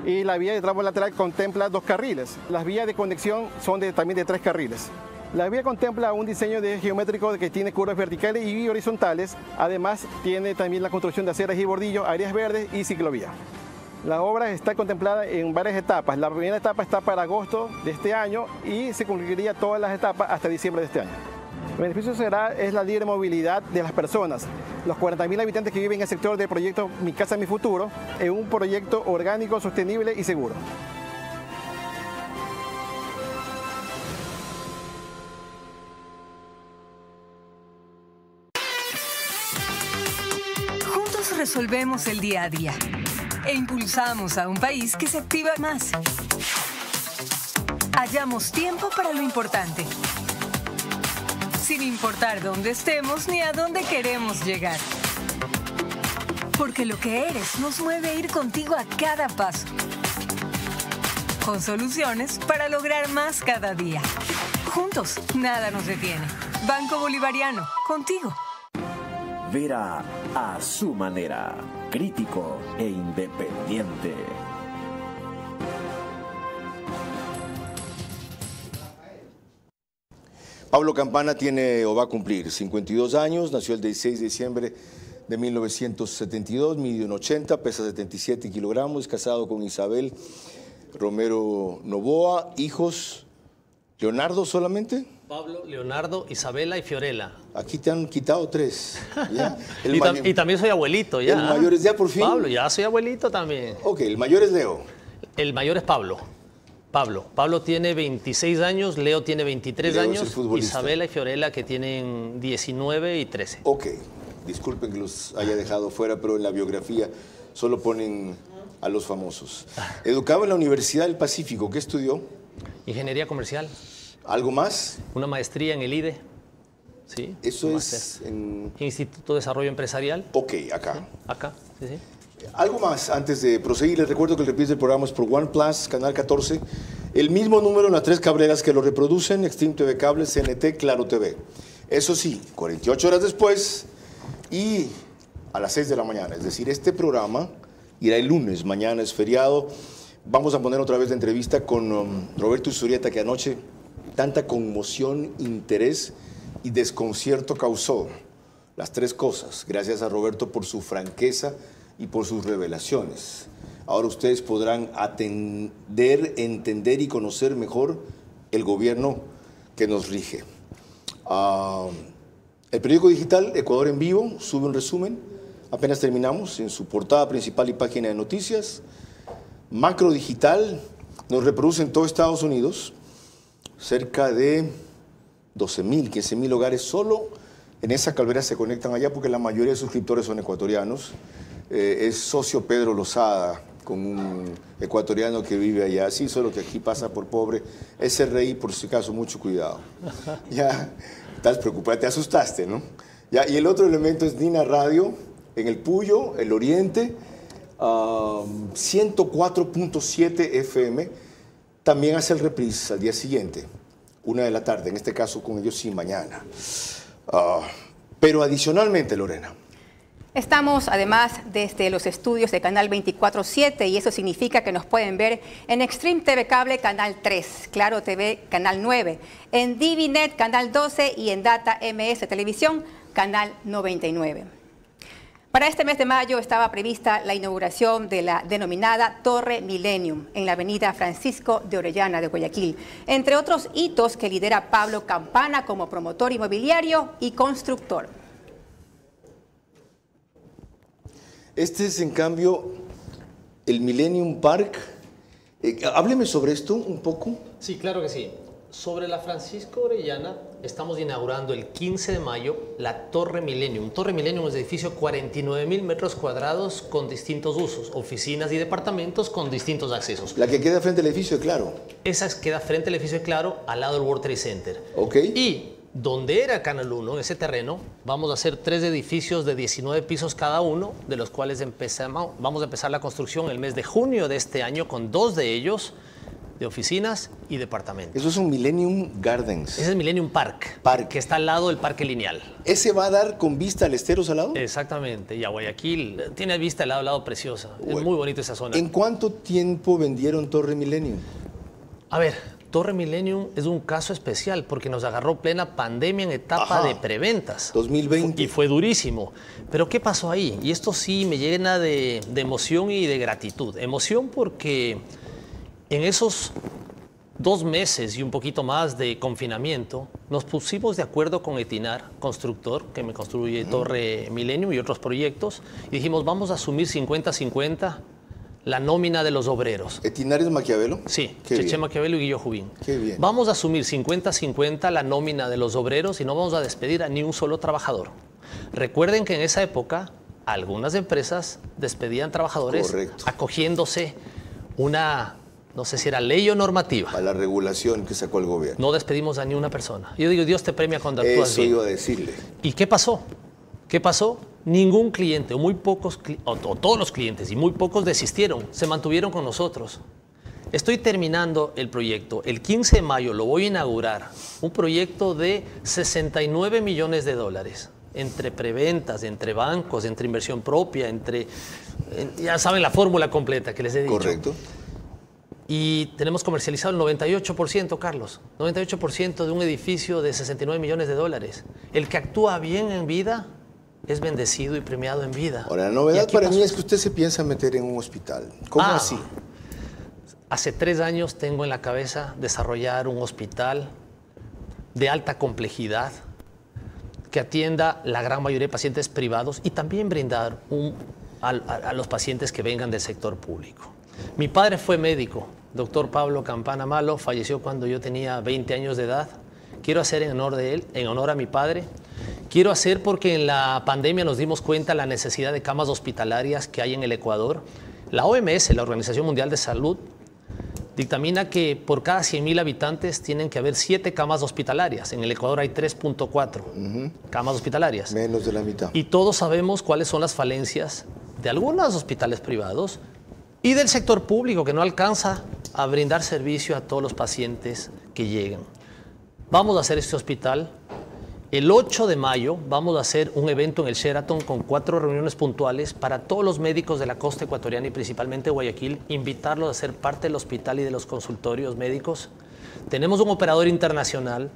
y la vía del tramo lateral contempla 2 carriles. Las vías de conexión son también de 3 carriles. La vía contempla un diseño geométrico que tiene curvas verticales y horizontales. Además, tiene también la construcción de aceras y bordillos, áreas verdes y ciclovía. La obra está contemplada en varias etapas. La primera etapa está para agosto de este año y se concluiría todas las etapas hasta diciembre de este año. El beneficio es la libre movilidad de las personas. Los 40.000 habitantes que viven en el sector del proyecto Mi Casa, Mi Futuro, en un proyecto orgánico, sostenible y seguro. Resolvemos el día a día e impulsamos a un país que se activa más. Hallamos tiempo para lo importante, sin importar dónde estemos ni a dónde queremos llegar. Porque lo que eres nos mueve a ir contigo a cada paso. Con soluciones para lograr más cada día. Juntos, nada nos detiene. Banco Bolivariano, contigo. Vera a su manera, crítico e independiente. Pablo Campana tiene o va a cumplir 52 años, nació el 16 de diciembre de 1972, mide 1,80, pesa 77 kilogramos, es casado con Isabel Romero Novoa, hijos, Leonardo solamente. Pablo, Leonardo, Isabela y Fiorella. Aquí te han quitado 3. ¿Ya? Y también soy abuelito ya. ¿El mayor es ya por fin? Pablo, ya soy abuelito también. Ok, el mayor es Leo. El mayor es Pablo. Pablo tiene 26 años, Leo tiene 23 años, Isabela y Fiorella que tienen 19 y 13. Ok, disculpen que los haya dejado fuera, pero en la biografía solo ponen a los famosos. Educado en la Universidad del Pacífico, ¿qué estudió? Ingeniería comercial. ¿Algo más? Una maestría en el IDE. Sí. Eso es en... Instituto de Desarrollo Empresarial. Ok, acá. Sí, acá, sí, sí. Algo más antes de proseguir, les recuerdo que el reprise del programa es por OnePlus, Canal 14. El mismo número en las 3 cableras que lo reproducen, Extreme TV Cable, CNT, Claro TV. Eso sí, 48 horas después y a las 6 de la mañana. Es decir, este programa irá el lunes, mañana es feriado. Vamos a poner otra vez la entrevista con Roberto Usurieta, que anoche tanta conmoción, interés y desconcierto causó. Las 3 cosas. Gracias a Roberto por su franqueza y por sus revelaciones. Ahora ustedes podrán atender, entender y conocer mejor el gobierno que nos rige. El periódico digital Ecuador en Vivo sube un resumen, apenas terminamos, en su portada principal y página de noticias. Macro Digital nos reproduce en todo Estados Unidos, cerca de 12.000, 15.000 hogares solo en esa calvera se conectan allá porque la mayoría de suscriptores son ecuatorianos. Es socio Pedro Lozada, con un ecuatoriano que vive allá, sí, solo que aquí pasa por pobre. SRI, por si acaso, mucho cuidado. Ya, Estás preocupada, te asustaste, ¿no? Ya, y el otro elemento es Dina Radio, en el Puyo, el Oriente, 104.7 FM. También hace el reprise al día siguiente, 1 de la tarde, en este caso con ellos sí mañana. Pero adicionalmente, Lorena. Estamos además desde los estudios de Canal 24/7 y eso significa que nos pueden ver en Extreme TV Cable Canal 3, Claro TV Canal 9, en DiviNet Canal 12 y en Data MS Televisión Canal 99. Para este mes de mayo estaba prevista la inauguración de la denominada Torre Millennium en la avenida Francisco de Orellana de Guayaquil, entre otros hitos que lidera Pablo Campana como promotor inmobiliario y constructor. Este es, en cambio, el Millennium Park. Hábleme sobre esto un poco. Sí, claro que sí. Sobre la Francisco Orellana estamos inaugurando el 15 de mayo la Torre Millennium. Torre Millennium es un edificio de 49.000 metros cuadrados con distintos usos, oficinas y departamentos con distintos accesos. La que queda frente al edificio de Claro. Esa queda frente al edificio de Claro, al lado del World Trade Center. Ok. Y donde era Canal 1, en ese terreno, vamos a hacer 3 edificios de 19 pisos cada uno, de los cuales vamos a empezar la construcción el mes de junio de este año con 2 de ellos de oficinas y departamentos. Eso es un Millennium Gardens. Ese es Millennium Park, que está al lado del Parque Lineal. ¿Ese va a dar con vista al Estero Salado? Exactamente, y a Guayaquil. Tiene vista al lado preciosa. Bueno, es muy bonita esa zona. ¿En cuánto tiempo vendieron Torre Millennium? A ver, Torre Millennium es un caso especial porque nos agarró plena pandemia en etapa de preventas. 2020. Y fue durísimo. Pero ¿qué pasó ahí? Y esto sí me llena de emoción y de gratitud. Emoción porque en esos 2 meses y un poquito más de confinamiento, nos pusimos de acuerdo con Etinar, constructor, que me construye Torre Millennium y otros proyectos, y dijimos, vamos a asumir 50-50 la nómina de los obreros. ¿Etinar es Maquiavelo? Sí, Qué Cheche bien. Maquiavelo y Guillo Jubín. Qué bien. Vamos a asumir 50-50 la nómina de los obreros y no vamos a despedir a ni un solo trabajador. Recuerden que en esa época algunas empresas despedían trabajadores acogiéndose una, no sé si era ley o normativa. A la regulación que sacó el gobierno. No despedimos a ni una persona. Yo digo, Dios te premia cuando actúas bien. Eso iba a decirle. ¿Y qué pasó? ¿Qué pasó? Ningún cliente, o muy pocos, o todos los clientes, y muy pocos desistieron, se mantuvieron con nosotros. Estoy terminando el proyecto. El 15 de mayo lo voy a inaugurar. Un proyecto de 69 millones de dólares. Entre preventas, entre bancos, entre inversión propia, ya saben la fórmula completa que les he dicho. Correcto. Y tenemos comercializado el 98%, Carlos. 98% de un edificio de 69 millones de dólares. El que actúa bien en vida es bendecido y premiado en vida. Ahora, la novedad para mí es que usted se piensa meter en un hospital. ¿Cómo así? Hace 3 años tengo en la cabeza desarrollar un hospital de alta complejidad que atienda la gran mayoría de pacientes privados y también brindar a los pacientes que vengan del sector público. Mi padre fue médico, doctor Pablo Campana Malo, falleció cuando yo tenía 20 años de edad. Quiero hacer en honor de él, en honor a mi padre. Quiero hacer porque en la pandemia nos dimos cuenta de la necesidad de camas hospitalarias que hay en el Ecuador. La OMS, la Organización Mundial de Salud, dictamina que por cada 100.000 habitantes tienen que haber 7 camas hospitalarias. En el Ecuador hay 3.4 camas hospitalarias. Menos de la mitad. Y todos sabemos cuáles son las falencias de algunos hospitales privados y del sector público que no alcanza a brindar servicio a todos los pacientes que lleguen. Vamos a hacer este hospital. El 8 de mayo vamos a hacer un evento en el Sheraton con 4 reuniones puntuales para todos los médicos de la costa ecuatoriana y principalmente Guayaquil, invitarlos a ser parte del hospital y de los consultorios médicos. Tenemos un operador internacional.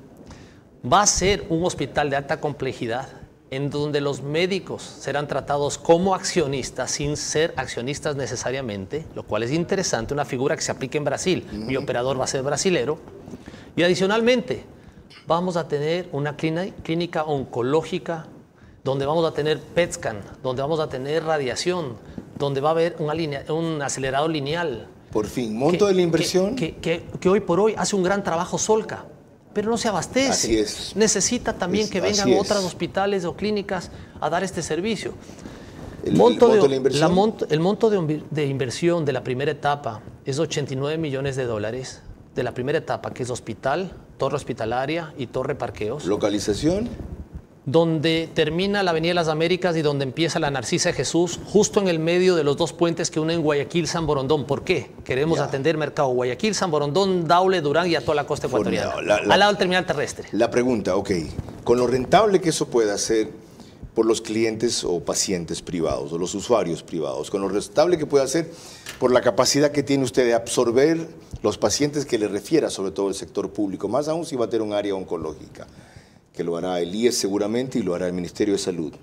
Va a ser un hospital de alta complejidad en donde los médicos serán tratados como accionistas sin ser accionistas necesariamente, lo cual es interesante, una figura que se aplica en Brasil. Mi operador va a ser brasilero. Y adicionalmente, vamos a tener una clínica oncológica donde vamos a tener PET scan, donde vamos a tener radiación, donde va a haber un acelerador lineal. Por fin, monto de la inversión. Que hoy por hoy hace un gran trabajo Solca, pero no se abastece. Así es. Necesita también que vengan otros hospitales o clínicas a dar este servicio. ¿El monto de la inversión? El monto de inversión de la primera etapa es 89 millones de dólares. De la primera etapa, que es hospital, torre hospitalaria y torre parqueos. ¿Localización? Donde termina la Avenida de las Américas y donde empieza la Narcisa de Jesús, justo en el medio de los dos puentes que unen Guayaquil-San Borondón. ¿Por qué? Queremos atender mercado Guayaquil, San Borondón, Daule, Durán y a toda la costa ecuatoriana. Al lado del terminal terrestre. La pregunta, ok, con lo rentable que eso puede hacer por los clientes o pacientes privados o los usuarios privados, con lo rentable que puede hacer por la capacidad que tiene usted de absorber los pacientes que le refiera, sobre todo el sector público, más aún si va a tener un área oncológica, que lo hará el IES seguramente y lo hará el Ministerio de Salud.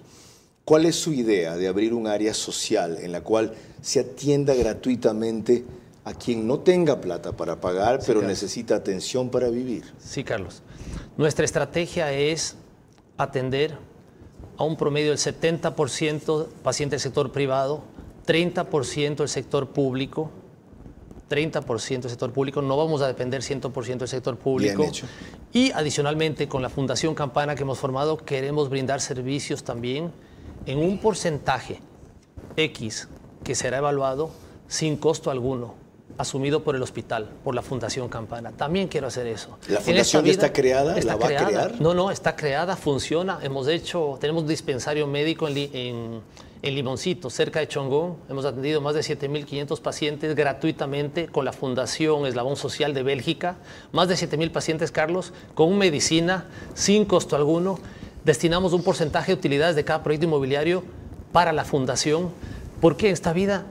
¿Cuál es su idea de abrir un área social en la cual se atienda gratuitamente a quien no tenga plata para pagar, pero necesita atención para vivir? Sí, Carlos. Nuestra estrategia es atender a un promedio del 70% pacientes del sector privado, 30% del sector público, 30% del sector público, no vamos a depender 100% del sector público. Bien hecho. Y adicionalmente con la Fundación Campana que hemos formado queremos brindar servicios también en un porcentaje X que será evaluado sin costo alguno, asumido por el hospital, por la Fundación Campana. También quiero hacer eso. ¿La fundación ya está creada? ¿La va a crear? No, está creada, funciona. Tenemos un dispensario médico en Limoncito, cerca de Chongón. Hemos atendido más de 7.500 pacientes gratuitamente con la Fundación Eslabón Social de Bélgica. Más de 7.000 pacientes, Carlos, con medicina, sin costo alguno. Destinamos un porcentaje de utilidades de cada proyecto inmobiliario para la fundación. Porque esta vida,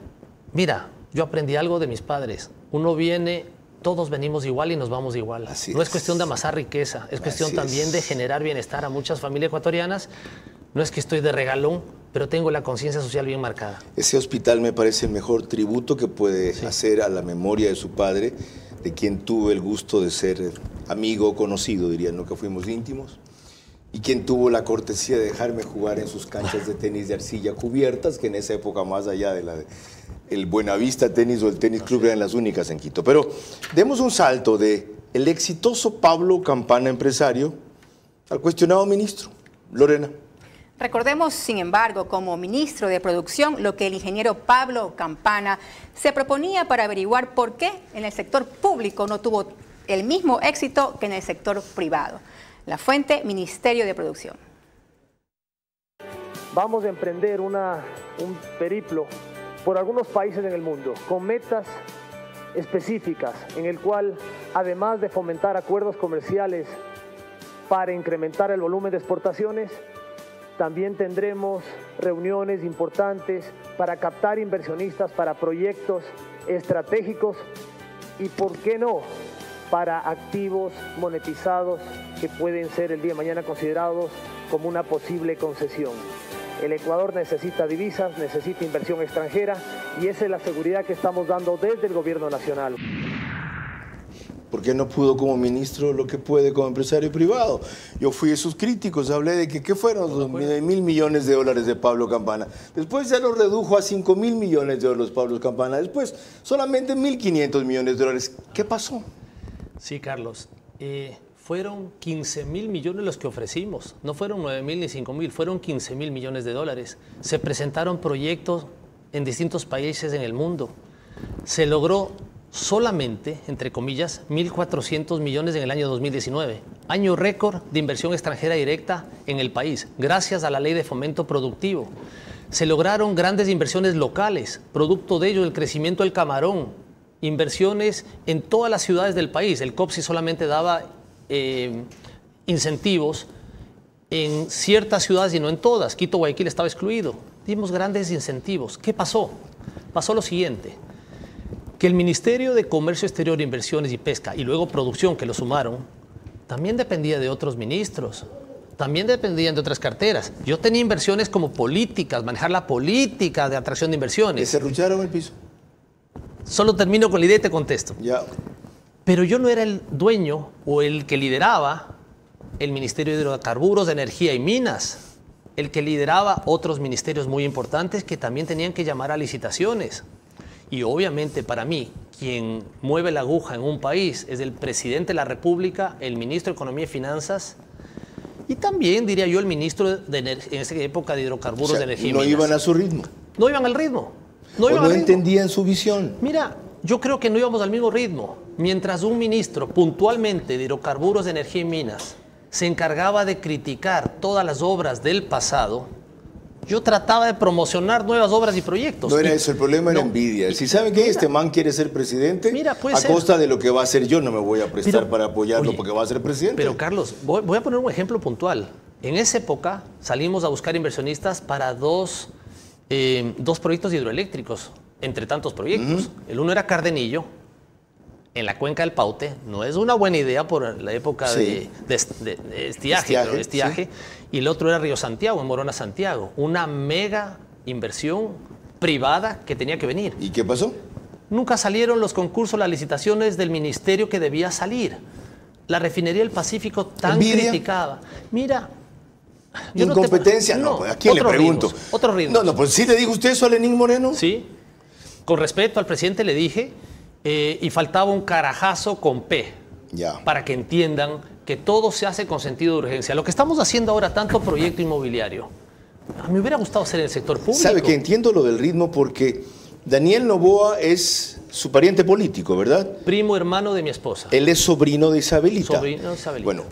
mira, yo aprendí algo de mis padres. Uno viene, todos venimos igual y nos vamos igual. No es cuestión de amasar riqueza, es cuestión también de generar bienestar a muchas familias ecuatorianas. No es que estoy de regalón, pero tengo la conciencia social bien marcada. Ese hospital me parece el mejor tributo que puede hacer a la memoria de su padre, de quien tuve el gusto de ser amigo o conocido, dirían, no que fuimos íntimos, y quien tuvo la cortesía de dejarme jugar en sus canchas de tenis de arcilla cubiertas, que en esa época, más allá de el Buenavista Tenis o el Tenis Club, eran las únicas en Quito. Pero demos un salto de el exitoso Pablo Campana, empresario, al cuestionado ministro. Lorena. Recordemos, sin embargo, como ministro de Producción, lo que el ingeniero Pablo Campana se proponía para averiguar por qué en el sector público no tuvo el mismo éxito que en el sector privado. La fuente, Ministerio de Producción. Vamos a emprender un periplo por algunos países en el mundo, con metas específicas, en el cual, además de fomentar acuerdos comerciales para incrementar el volumen de exportaciones, también tendremos reuniones importantes para captar inversionistas para proyectos estratégicos y, ¿por qué no?, para activos monetizados que pueden ser el día de mañana considerados como una posible concesión. El Ecuador necesita divisas, necesita inversión extranjera y esa es la seguridad que estamos dando desde el gobierno nacional. ¿Por qué no pudo como ministro lo que puede como empresario privado? Yo fui de sus críticos, hablé de que ¿qué fueron los 1.000 millones de dólares de Pablo Campana? Después ya lo redujo a 5.000 millones de dólares Pablo Campana. Después solamente 1.500 millones de dólares. ¿Qué pasó? Sí, Carlos. Fueron 15.000 millones los que ofrecimos. No fueron 9.000 ni 5.000, fueron 15.000 millones de dólares. Se presentaron proyectos en distintos países en el mundo. Se logró solamente, entre comillas, 1.400 millones en el año 2019. Año récord de inversión extranjera directa en el país, gracias a la Ley de Fomento Productivo. Se lograron grandes inversiones locales, producto de ello el crecimiento del camarón, inversiones en todas las ciudades del país. El COPSI solamente daba incentivos en ciertas ciudades y no en todas. Quito, Guayaquil estaba excluido. Dimos grandes incentivos. ¿Qué pasó? Pasó lo siguiente, que el Ministerio de Comercio Exterior, Inversiones y Pesca, y luego Producción, que lo sumaron, también dependía de otros ministros, también dependían de otras carteras. Yo tenía inversiones como políticas, manejar la política de atracción de inversiones. ¿Que se arrucharon el piso? Solo termino con la idea y te contesto. Ya. Pero yo no era el dueño o el que lideraba el Ministerio de Hidrocarburos, de Energía y Minas, el que lideraba otros ministerios muy importantes que también tenían que llamar a licitaciones. Y obviamente para mí, quien mueve la aguja en un país es el presidente de la República, el ministro de Economía y Finanzas y también, diría yo, el ministro en esa época de Hidrocarburos, de Energía y Minas. No iban a su ritmo. No iban al ritmo. No entendían su visión. Mira, yo creo que no íbamos al mismo ritmo. mientras un ministro puntualmente de hidrocarburos, de energía y minas se encargaba de criticar todas las obras del pasado, yo trataba de promocionar nuevas obras y proyectos. No era eso, el problema era envidia. Si saben que este man quiere ser presidente, a costa de lo que va a hacer, yo no me voy a prestar para apoyarlo porque va a ser presidente. Pero Carlos, voy a poner un ejemplo puntual. En esa época salimos a buscar inversionistas para dos proyectos hidroeléctricos, entre tantos proyectos. El uno era Cardenillo, en la cuenca del Paute. No es una buena idea por la época de estiaje. Y el otro era Río Santiago, en Morona, Santiago. Una mega inversión privada que tenía que venir. ¿Y qué pasó? Nunca salieron los concursos, las licitaciones del ministerio que debía salir. La refinería del Pacífico tan criticada. Mira... Incompetencia, no, ¿a quién le pregunto? Otros ritmos. No, pues ¿sí le dijo usted eso a Lenín Moreno? Sí, con respeto al presidente le dije, y faltaba un carajazo con P, para que entiendan que todo se hace con sentido de urgencia. Lo que estamos haciendo ahora, tanto proyecto inmobiliario, a mí me hubiera gustado hacer en el sector público. Sabe que entiendo lo del ritmo porque Daniel Noboa es su pariente político, ¿verdad? Primo hermano de mi esposa. Él es sobrino de Isabelita. Sobrino de Isabelita. Bueno,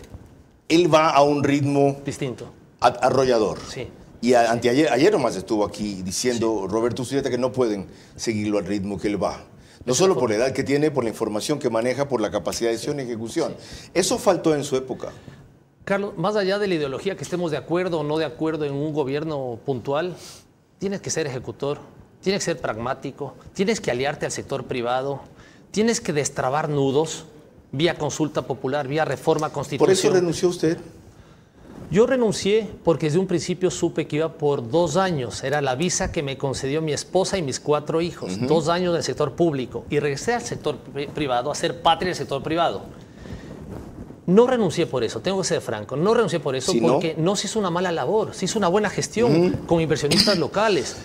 él va a un ritmo... distinto. Arrollador. Sí. Y ayer nomás estuvo aquí diciendo Roberto Urieta que no pueden seguirlo al ritmo que él va. No solo por la edad que tiene, por la información que maneja, por la capacidad de decisión y ejecución. Eso faltó en su época. Carlos, más allá de la ideología, que estemos de acuerdo o no de acuerdo en un gobierno puntual, tienes que ser ejecutor, tienes que ser pragmático, tienes que aliarte al sector privado, tienes que destrabar nudos vía consulta popular, vía reforma constitucional. ¿Por eso renunció usted? Yo renuncié porque desde un principio supe que iba por 2 años. Era la visa que me concedió mi esposa y mis 4 hijos. 2 años del sector público. Y regresé al sector privado, a ser patria del sector privado. No renuncié por eso, tengo que ser franco. No renuncié por eso porque no se hizo una mala labor. Se hizo una buena gestión con inversionistas locales,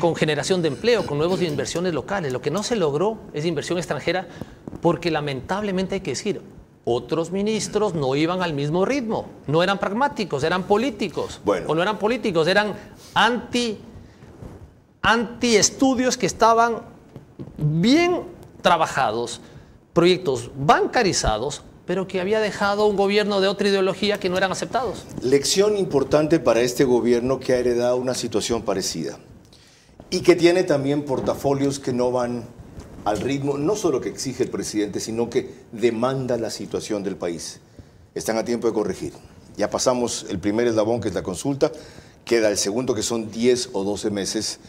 con generación de empleo, con nuevas inversiones locales. Lo que no se logró es inversión extranjera porque lamentablemente hay que decir... Otros ministros no iban al mismo ritmo, no eran pragmáticos, eran políticos. O no eran políticos, eran anti-estudios que estaban bien trabajados, proyectos bancarizados, pero que había dejado un gobierno de otra ideología que no eran aceptados. Lección importante para este gobierno que ha heredado una situación parecida y que tiene también portafolios que no van al ritmo, no solo que exige el presidente, sino que demanda la situación del país. Están a tiempo de corregir. Ya pasamos el primer eslabón, que es la consulta, queda el segundo, que son 10 o 12 meses.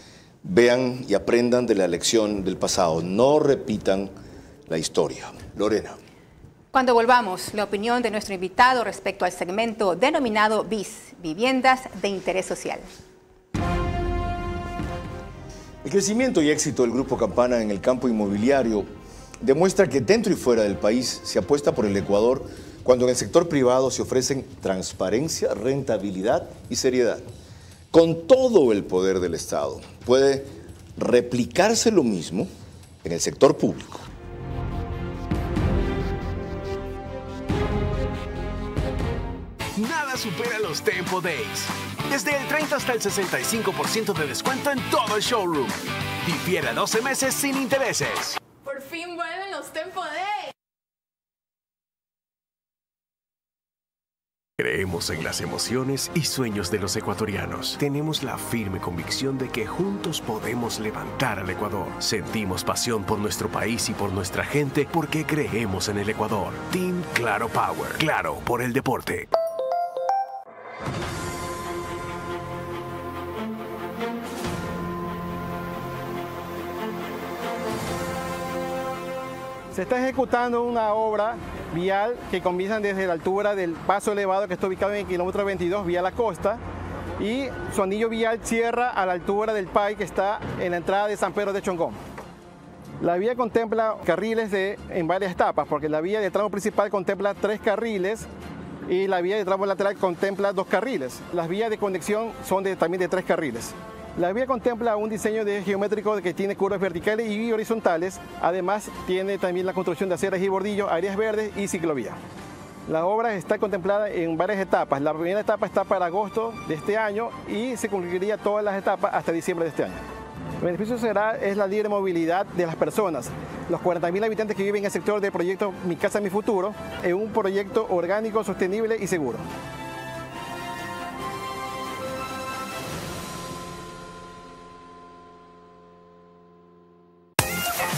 Vean y aprendan de la lección del pasado. No repitan la historia. Lorena. Cuando volvamos, la opinión de nuestro invitado respecto al segmento denominado BIS, Viviendas de Interés Social. El crecimiento y éxito del Grupo Campana en el campo inmobiliario demuestra que dentro y fuera del país se apuesta por el Ecuador cuando en el sector privado se ofrecen transparencia, rentabilidad y seriedad. Con todo el poder del Estado puede replicarse lo mismo en el sector público. Nada supera los Tempo Days. Desde el 30 hasta el 65% de descuento en todo el showroom. Difiere 12 meses sin intereses. Por fin vuelven los Tempo Days. Creemos en las emociones y sueños de los ecuatorianos. Tenemos la firme convicción de que juntos podemos levantar al Ecuador. Sentimos pasión por nuestro país y por nuestra gente porque creemos en el Ecuador. Team Claro Power. Claro por el deporte. Se está ejecutando una obra vial que comienza desde la altura del paso elevado que está ubicado en el kilómetro 22 vía la costa y su anillo vial cierra a la altura del PAI que está en la entrada de San Pedro de Chongón. La vía contempla carriles en varias etapas porque la vía de tramo principal contempla 3 carriles y la vía de tramo lateral contempla 2 carriles. Las vías de conexión son también de 3 carriles. La vía contempla un diseño geométrico que tiene curvas verticales y horizontales. Además, tiene también la construcción de aceras y bordillos, áreas verdes y ciclovía. La obra está contemplada en varias etapas. La primera etapa está para agosto de este año y se concluiría todas las etapas hasta diciembre de este año. El beneficio es la libre movilidad de las personas. Los 40.000 habitantes que viven en el sector del proyecto Mi Casa, Mi Futuro, en un proyecto orgánico, sostenible y seguro.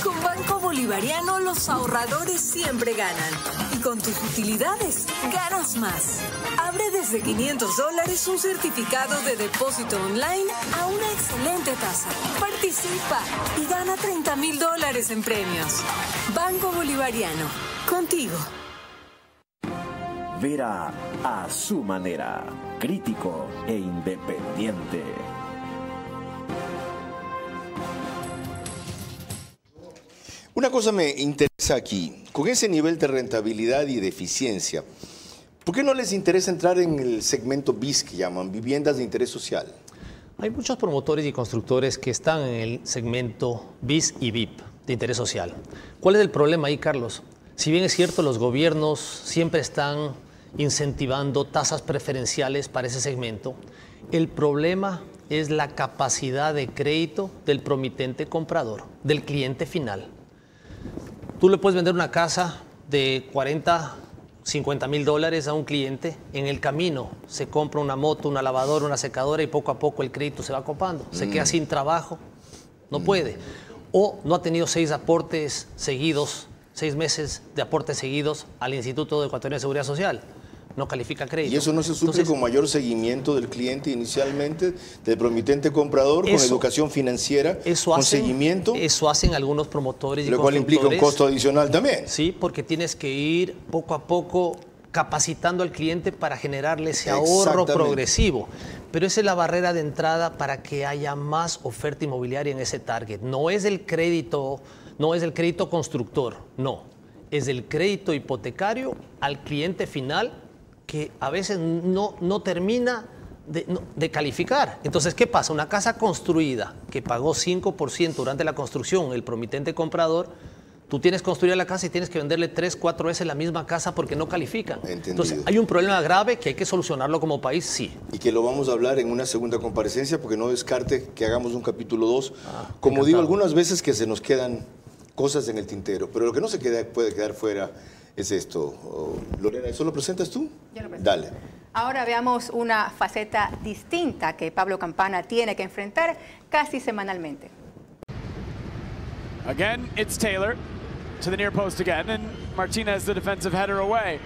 Con Banco Bolivariano los ahorradores siempre ganan. Y con tus utilidades, ganas más. Abre desde $500 un certificado de depósito online a una excelente tasa. Participa y gana $30.000 en premios. Banco Bolivariano, contigo. Vera a su manera, crítico e independiente. Una cosa me interesa aquí, con ese nivel de rentabilidad y de eficiencia, ¿por qué no les interesa entrar en el segmento BIS que llaman, viviendas de interés social? Hay muchos promotores y constructores que están en el segmento BIS y VIP, de interés social. ¿Cuál es el problema ahí, Carlos? Si bien es cierto, los gobiernos siempre están incentivando tasas preferenciales para ese segmento, el problema es la capacidad de crédito del promitente comprador, del cliente final. Tú le puedes vender una casa de 40, 50 mil dólares a un cliente, en el camino se compra una moto, una lavadora, una secadora y poco a poco el crédito se va copando. Se queda sin trabajo, no puede. O no ha tenido 6 aportes seguidos, 6 meses de aportes seguidos al Instituto Ecuatoriano de Seguridad Social. No califica crédito. ¿Y eso no se suple con mayor seguimiento del cliente inicialmente, del promitente comprador, con educación financiera, con seguimiento? Eso hacen algunos promotores y lo cual implica un costo adicional también. Sí, porque tienes que ir poco a poco capacitando al cliente para generarle ese ahorro progresivo. Pero esa es la barrera de entrada para que haya más oferta inmobiliaria en ese target. No es el crédito, no es el crédito constructor, no. Es el crédito hipotecario al cliente final, que a veces no termina de calificar. Entonces, ¿qué pasa? Una casa construida que pagó 5% durante la construcción, el promitente comprador, tú tienes construida la casa y tienes que venderle 3, 4 veces la misma casa porque no califican. Entendido. Entonces, hay un problema grave que hay que solucionarlo como país, sí. Y que lo vamos a hablar en una segunda comparecencia, porque no descarte que hagamos un capítulo 2. Como digo, algunas veces que se nos quedan cosas en el tintero, pero lo que no se puede quedar fuera es esto. Lorena, ¿eso lo presentas tú? Yo lo presento. Dale. Ahora veamos una faceta distinta que Pablo Campana tiene que enfrentar casi semanalmente. Again, it's Taylor to the near post again, and Martinez, the defensive header, away.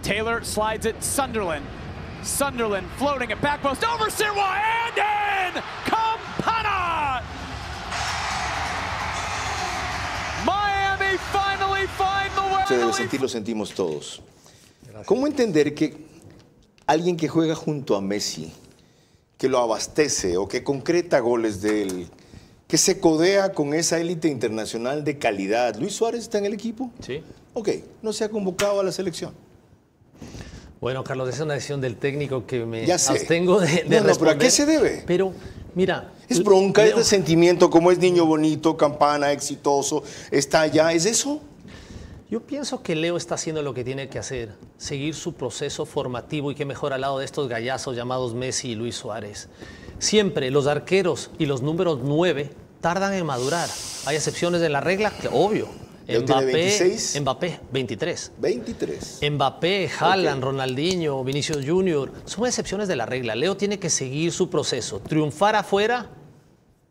Taylor slides it, Sunderland. Sunderland floating at back post, over Sirwa, and in! Campana! Miami finally find the way. Se debe sentir, lo sentimos todos. Gracias. ¿Cómo entender que alguien que juega junto a Messi, que lo abastece o que concreta goles de él, que se codea con esa élite internacional de calidad? ¿Luis Suárez está en el equipo? Sí. Ok, no se ha convocado a la selección. Bueno, Carlos, esa es una decisión del técnico que me ya sé. Abstengo de responder. ¿Pero a qué se debe? Pero, mira... Es bronca, es de sentimiento, como es niño bonito, Campana, exitoso, está allá, ¿es eso? Yo pienso que Leo está haciendo lo que tiene que hacer, seguir su proceso formativo, y qué mejor al lado de estos gallazos llamados Messi y Luis Suárez. Siempre los arqueros y los números 9 tardan en madurar. Hay excepciones en la regla, que obvio. Mbappé, 26. Mbappé, 23. 23. Mbappé, Haaland, Ronaldinho, Vinicius Junior, son excepciones de la regla. Leo tiene que seguir su proceso, triunfar afuera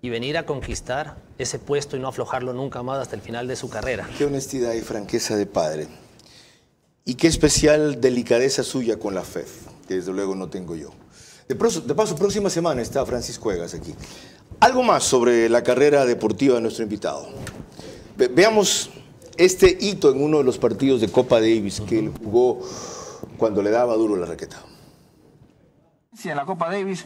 y venir a conquistar ese puesto y no aflojarlo nunca más hasta el final de su carrera. Qué honestidad y franqueza de padre. Y qué especial delicadeza suya con la FEF, que desde luego no tengo yo. De paso, próxima semana está Francisco Egas aquí. Algo más sobre la carrera deportiva de nuestro invitado. Veamos este hito en uno de los partidos de Copa Davis que él jugó cuando le daba duro la raqueta. En la Copa Davis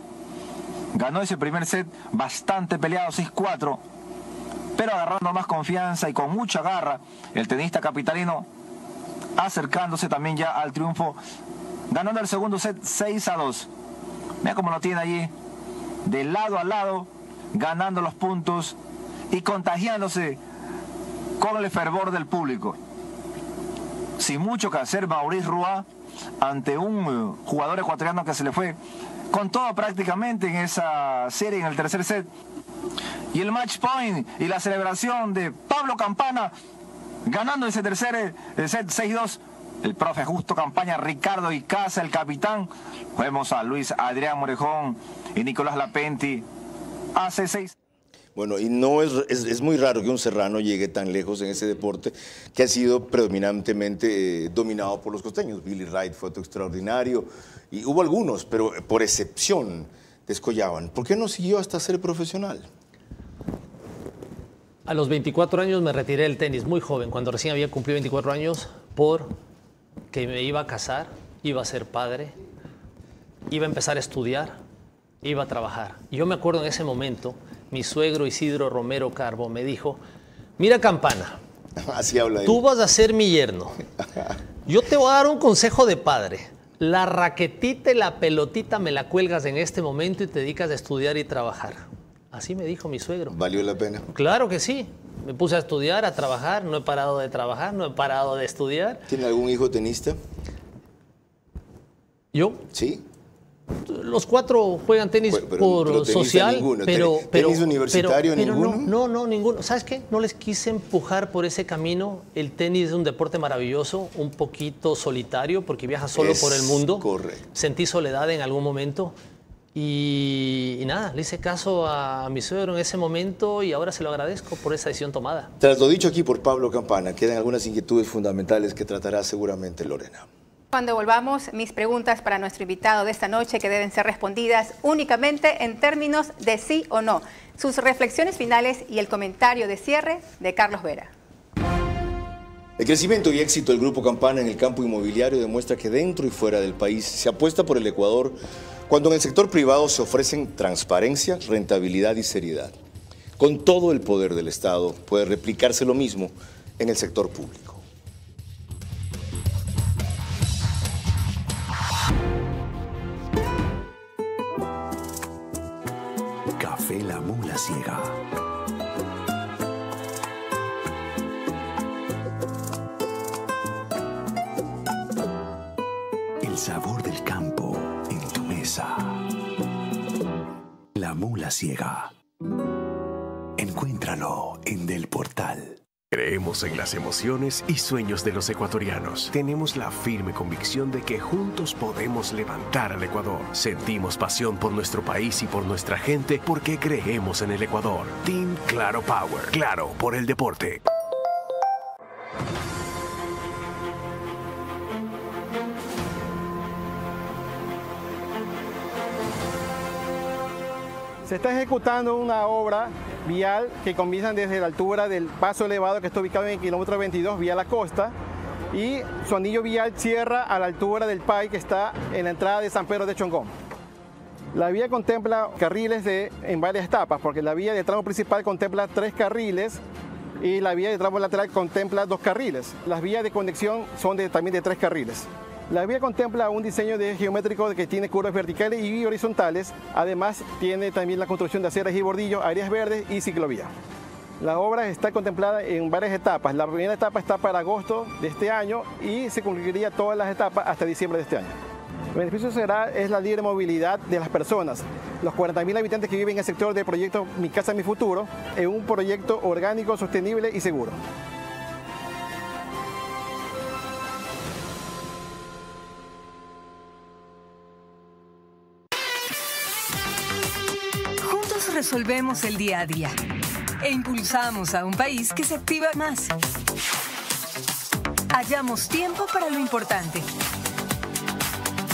ganó ese primer set bastante peleado, 6-4, pero agarrando más confianza y con mucha garra, el tenista capitalino acercándose también ya al triunfo, ganando el segundo set 6-2. Mira cómo lo tiene allí, de lado a lado, ganando los puntos y contagiándose con el fervor del público. Sin mucho que hacer, Maurice Roy ante un jugador ecuatoriano que se le fue con todo prácticamente en esa serie, en el tercer set. Y el match point y la celebración de Pablo Campana ganando ese tercer set 6-2. El profe Justo Campaña, Ricardo Icaza, el capitán. Vemos a Luis Adrián Morejón y Nicolás Lapenti. Hace 6. Bueno, y no es muy raro que un serrano llegue tan lejos en ese deporte que ha sido predominantemente dominado por los costeños. Billy Wright fue otro extraordinario y hubo algunos, pero por excepción descollaban. ¿Por qué no siguió hasta ser profesional? A los 24 años me retiré del tenis, muy joven, cuando recién había cumplido 24 años, porque me iba a casar, iba a ser padre, iba a empezar a estudiar, iba a trabajar. Y yo me acuerdo en ese momento, mi suegro Isidro Romero Carbo me dijo, mira Campana, así habla tú vas a ser mi yerno. Yo te voy a dar un consejo de padre. La raquetita y la pelotita me la cuelgas en este momento y te dedicas a estudiar y trabajar. Así me dijo mi suegro. ¿Valió la pena? Claro que sí. Me puse a estudiar, a trabajar. No he parado de trabajar, no he parado de estudiar. ¿Tiene algún hijo tenista? ¿Yo? Sí. Los 4 juegan tenis por social, ninguno. pero ¿Tenis universitario ninguno? No, ninguno. ¿Sabes qué? No les quise empujar por ese camino. El tenis es un deporte maravilloso, un poquito solitario, porque viajas solo por el mundo. Correcto. Sentí soledad en algún momento. Y nada, le hice caso a mi suegro en ese momento y ahora se lo agradezco por esa decisión tomada. Tras lo dicho aquí por Pablo Campana, quedan algunas inquietudes fundamentales que tratará seguramente Lorena. Cuando volvamos, mis preguntas para nuestro invitado de esta noche que deben ser respondidas únicamente en términos de sí o no. Sus reflexiones finales y el comentario de cierre de Carlos Vera. El crecimiento y éxito del Grupo Campana en el campo inmobiliario demuestra que dentro y fuera del país se apuesta por el Ecuador cuando en el sector privado se ofrecen transparencia, rentabilidad y seriedad. Con todo el poder del Estado puede replicarse lo mismo en el sector público. Café La Mula Ciega. El sabor del campo en tu mesa. La Mula Ciega. Encuéntralo en Del Portal. Creemos en las emociones y sueños de los ecuatorianos. Tenemos la firme convicción de que juntos podemos levantar al Ecuador. Sentimos pasión por nuestro país y por nuestra gente porque creemos en el Ecuador. Team Claro Power. Claro por el deporte. Se está ejecutando una obra vial que comienza desde la altura del paso elevado que está ubicado en el kilómetro 22 vía la costa y su anillo vial cierra a la altura del PAI que está en la entrada de San Pedro de Chongón. La vía contempla carriles en varias etapas porque la vía de tramo principal contempla 3 carriles y la vía de tramo lateral contempla 2 carriles. Las vías de conexión son también de 3 carriles. La vía contempla un diseño geométrico que tiene curvas verticales y horizontales. Además, tiene también la construcción de aceras y bordillos, áreas verdes y ciclovía. La obra está contemplada en varias etapas. La primera etapa está para agosto de este año y se concluiría todas las etapas hasta diciembre de este año. El beneficio es la libre movilidad de las personas. Los 40.000 habitantes que viven en el sector del proyecto Mi Casa, Mi Futuro, en un proyecto orgánico, sostenible y seguro. Resolvemos el día a día e impulsamos a un país que se activa más. Hallamos tiempo para lo importante,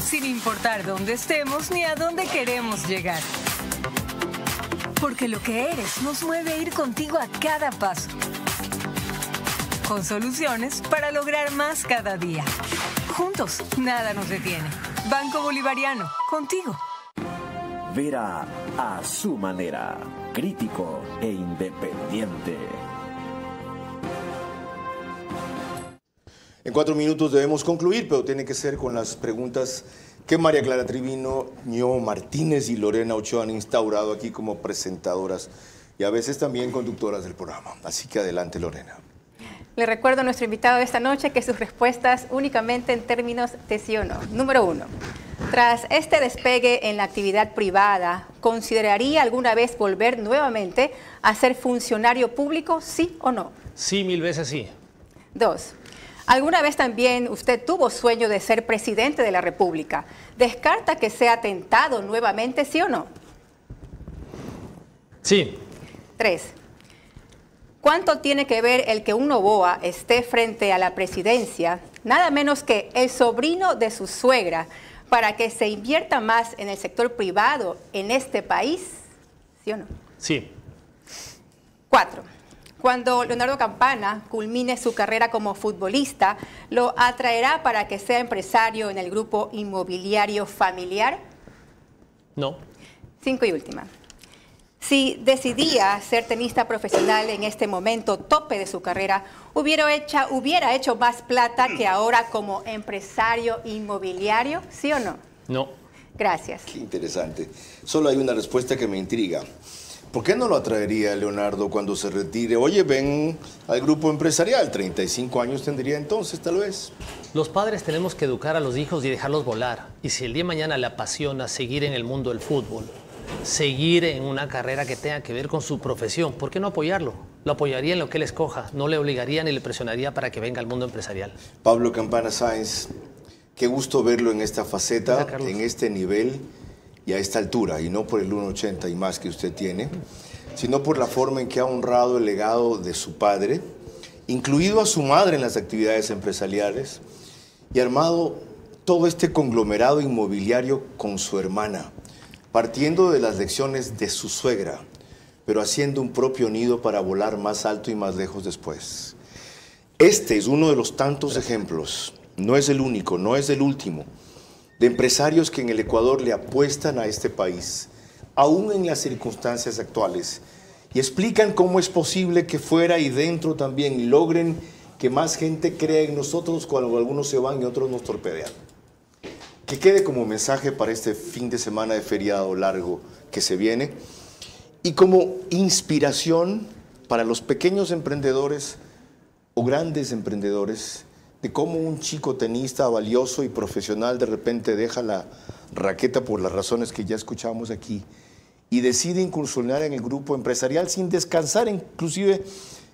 sin importar dónde estemos ni a dónde queremos llegar. Porque lo que eres nos mueve a ir contigo a cada paso, con soluciones para lograr más cada día. Juntos, nada nos detiene. Banco Bolivariano, contigo. Vera a su manera, crítico e independiente. En 4 minutos debemos concluir, pero tiene que ser con las preguntas que María Clara Trivino, Ño Martínez y Lorena Ochoa han instaurado aquí como presentadoras y a veces también conductoras del programa. Así que adelante, Lorena. Le recuerdo a nuestro invitado de esta noche que sus respuestas únicamente en términos de sí o no. Número 1. Tras este despegue en la actividad privada, ¿consideraría alguna vez volver nuevamente a ser funcionario público, sí o no? Sí, 1000 veces sí. 2. ¿Alguna vez también usted tuvo sueño de ser presidente de la República? ¿Descarta que sea tentado nuevamente, sí o no? Sí. 3. ¿Cuánto tiene que ver el que un Noboa esté frente a la presidencia, nada menos que el sobrino de su suegra, para que se invierta más en el sector privado en este país? ¿Sí o no? Sí. 4. Cuando Leonardo Campana culmine su carrera como futbolista, ¿lo atraerá para que sea empresario en el grupo inmobiliario familiar? No. 5 y última. Si decidía ser tenista profesional en este momento tope de su carrera, hubiera hecho más plata que ahora como empresario inmobiliario, ¿sí o no? No. Gracias. Qué interesante. Solo hay una respuesta que me intriga. ¿Por qué no lo atraería Leonardo cuando se retire? Oye, ven al grupo empresarial, 35 años tendría entonces, tal vez. Los padres tenemos que educar a los hijos y dejarlos volar. Y si el día de mañana le apasiona seguir en el mundo del fútbol, seguir en una carrera que tenga que ver con su profesión, ¿por qué no apoyarlo? Lo apoyaría en lo que él escoja, no le obligaría ni le presionaría para que venga al mundo empresarial. Pablo Campana Sáenz, qué gusto verlo en esta faceta, en este nivel y a esta altura, y no por el 1,80 y más que usted tiene, sino por la forma en que ha honrado el legado de su padre, incluido a su madre en las actividades empresariales, y armado todo este conglomerado inmobiliario con su hermana, partiendo de las lecciones de su suegra, pero haciendo un propio nido para volar más alto y más lejos después. Este es uno de los tantos ejemplos, no es el único, no es el último, de empresarios que en el Ecuador le apuestan a este país, aún en las circunstancias actuales, y explican cómo es posible que fuera y dentro también logren que más gente crea en nosotros cuando algunos se van y otros nos torpedean. Que quede como mensaje para este fin de semana de feriado largo que se viene y como inspiración para los pequeños emprendedores o grandes emprendedores de cómo un chico tenista valioso y profesional de repente deja la raqueta por las razones que ya escuchamos aquí y decide incursionar en el grupo empresarial sin descansar inclusive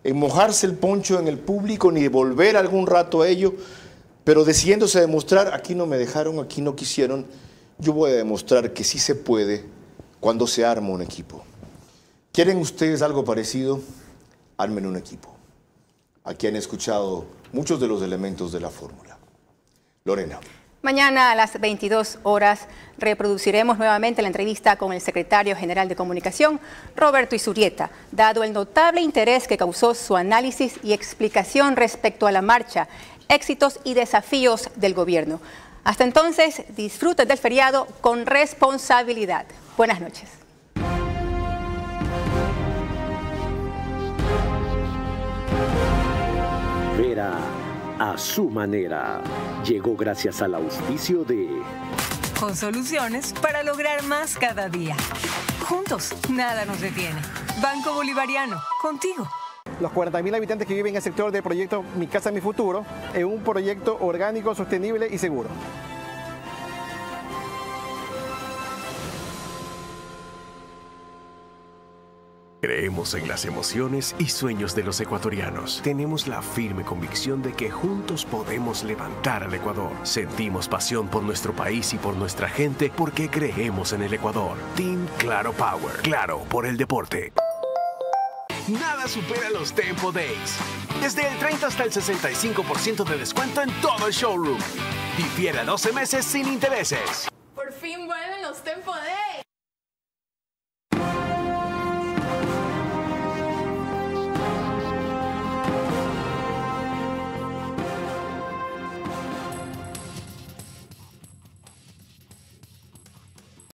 en mojarse el poncho en el público ni volver algún rato a ello, pero decidiéndose a demostrar, aquí no me dejaron, aquí no quisieron, yo voy a demostrar que sí se puede cuando se arma un equipo. ¿Quieren ustedes algo parecido? Armen un equipo. Aquí han escuchado muchos de los elementos de la fórmula. Lorena. Mañana a las 22 horas reproduciremos nuevamente la entrevista con el secretario general de Comunicación, Roberto Izurieta, dado el notable interés que causó su análisis y explicación respecto a la marcha, éxitos y desafíos del gobierno. Hasta entonces, disfruten del feriado con responsabilidad. Buenas noches. Vera a su manera. Llegó gracias al auspicio de... Con soluciones para lograr más cada día. Juntos, nada nos detiene. Banco Bolivariano, contigo. Los 40.000 habitantes que viven en el sector del proyecto Mi Casa, Mi Futuro, es un proyecto orgánico, sostenible y seguro. Creemos en las emociones y sueños de los ecuatorianos. Tenemos la firme convicción de que juntos podemos levantar al Ecuador. Sentimos pasión por nuestro país y por nuestra gente porque creemos en el Ecuador. Team Claro Power. Claro por el deporte. Nada supera los Tempo Days. Desde el 30 hasta el 65% de descuento en todo el showroom. Difiere a 12 meses sin intereses. Por fin vuelven los Tempo Days.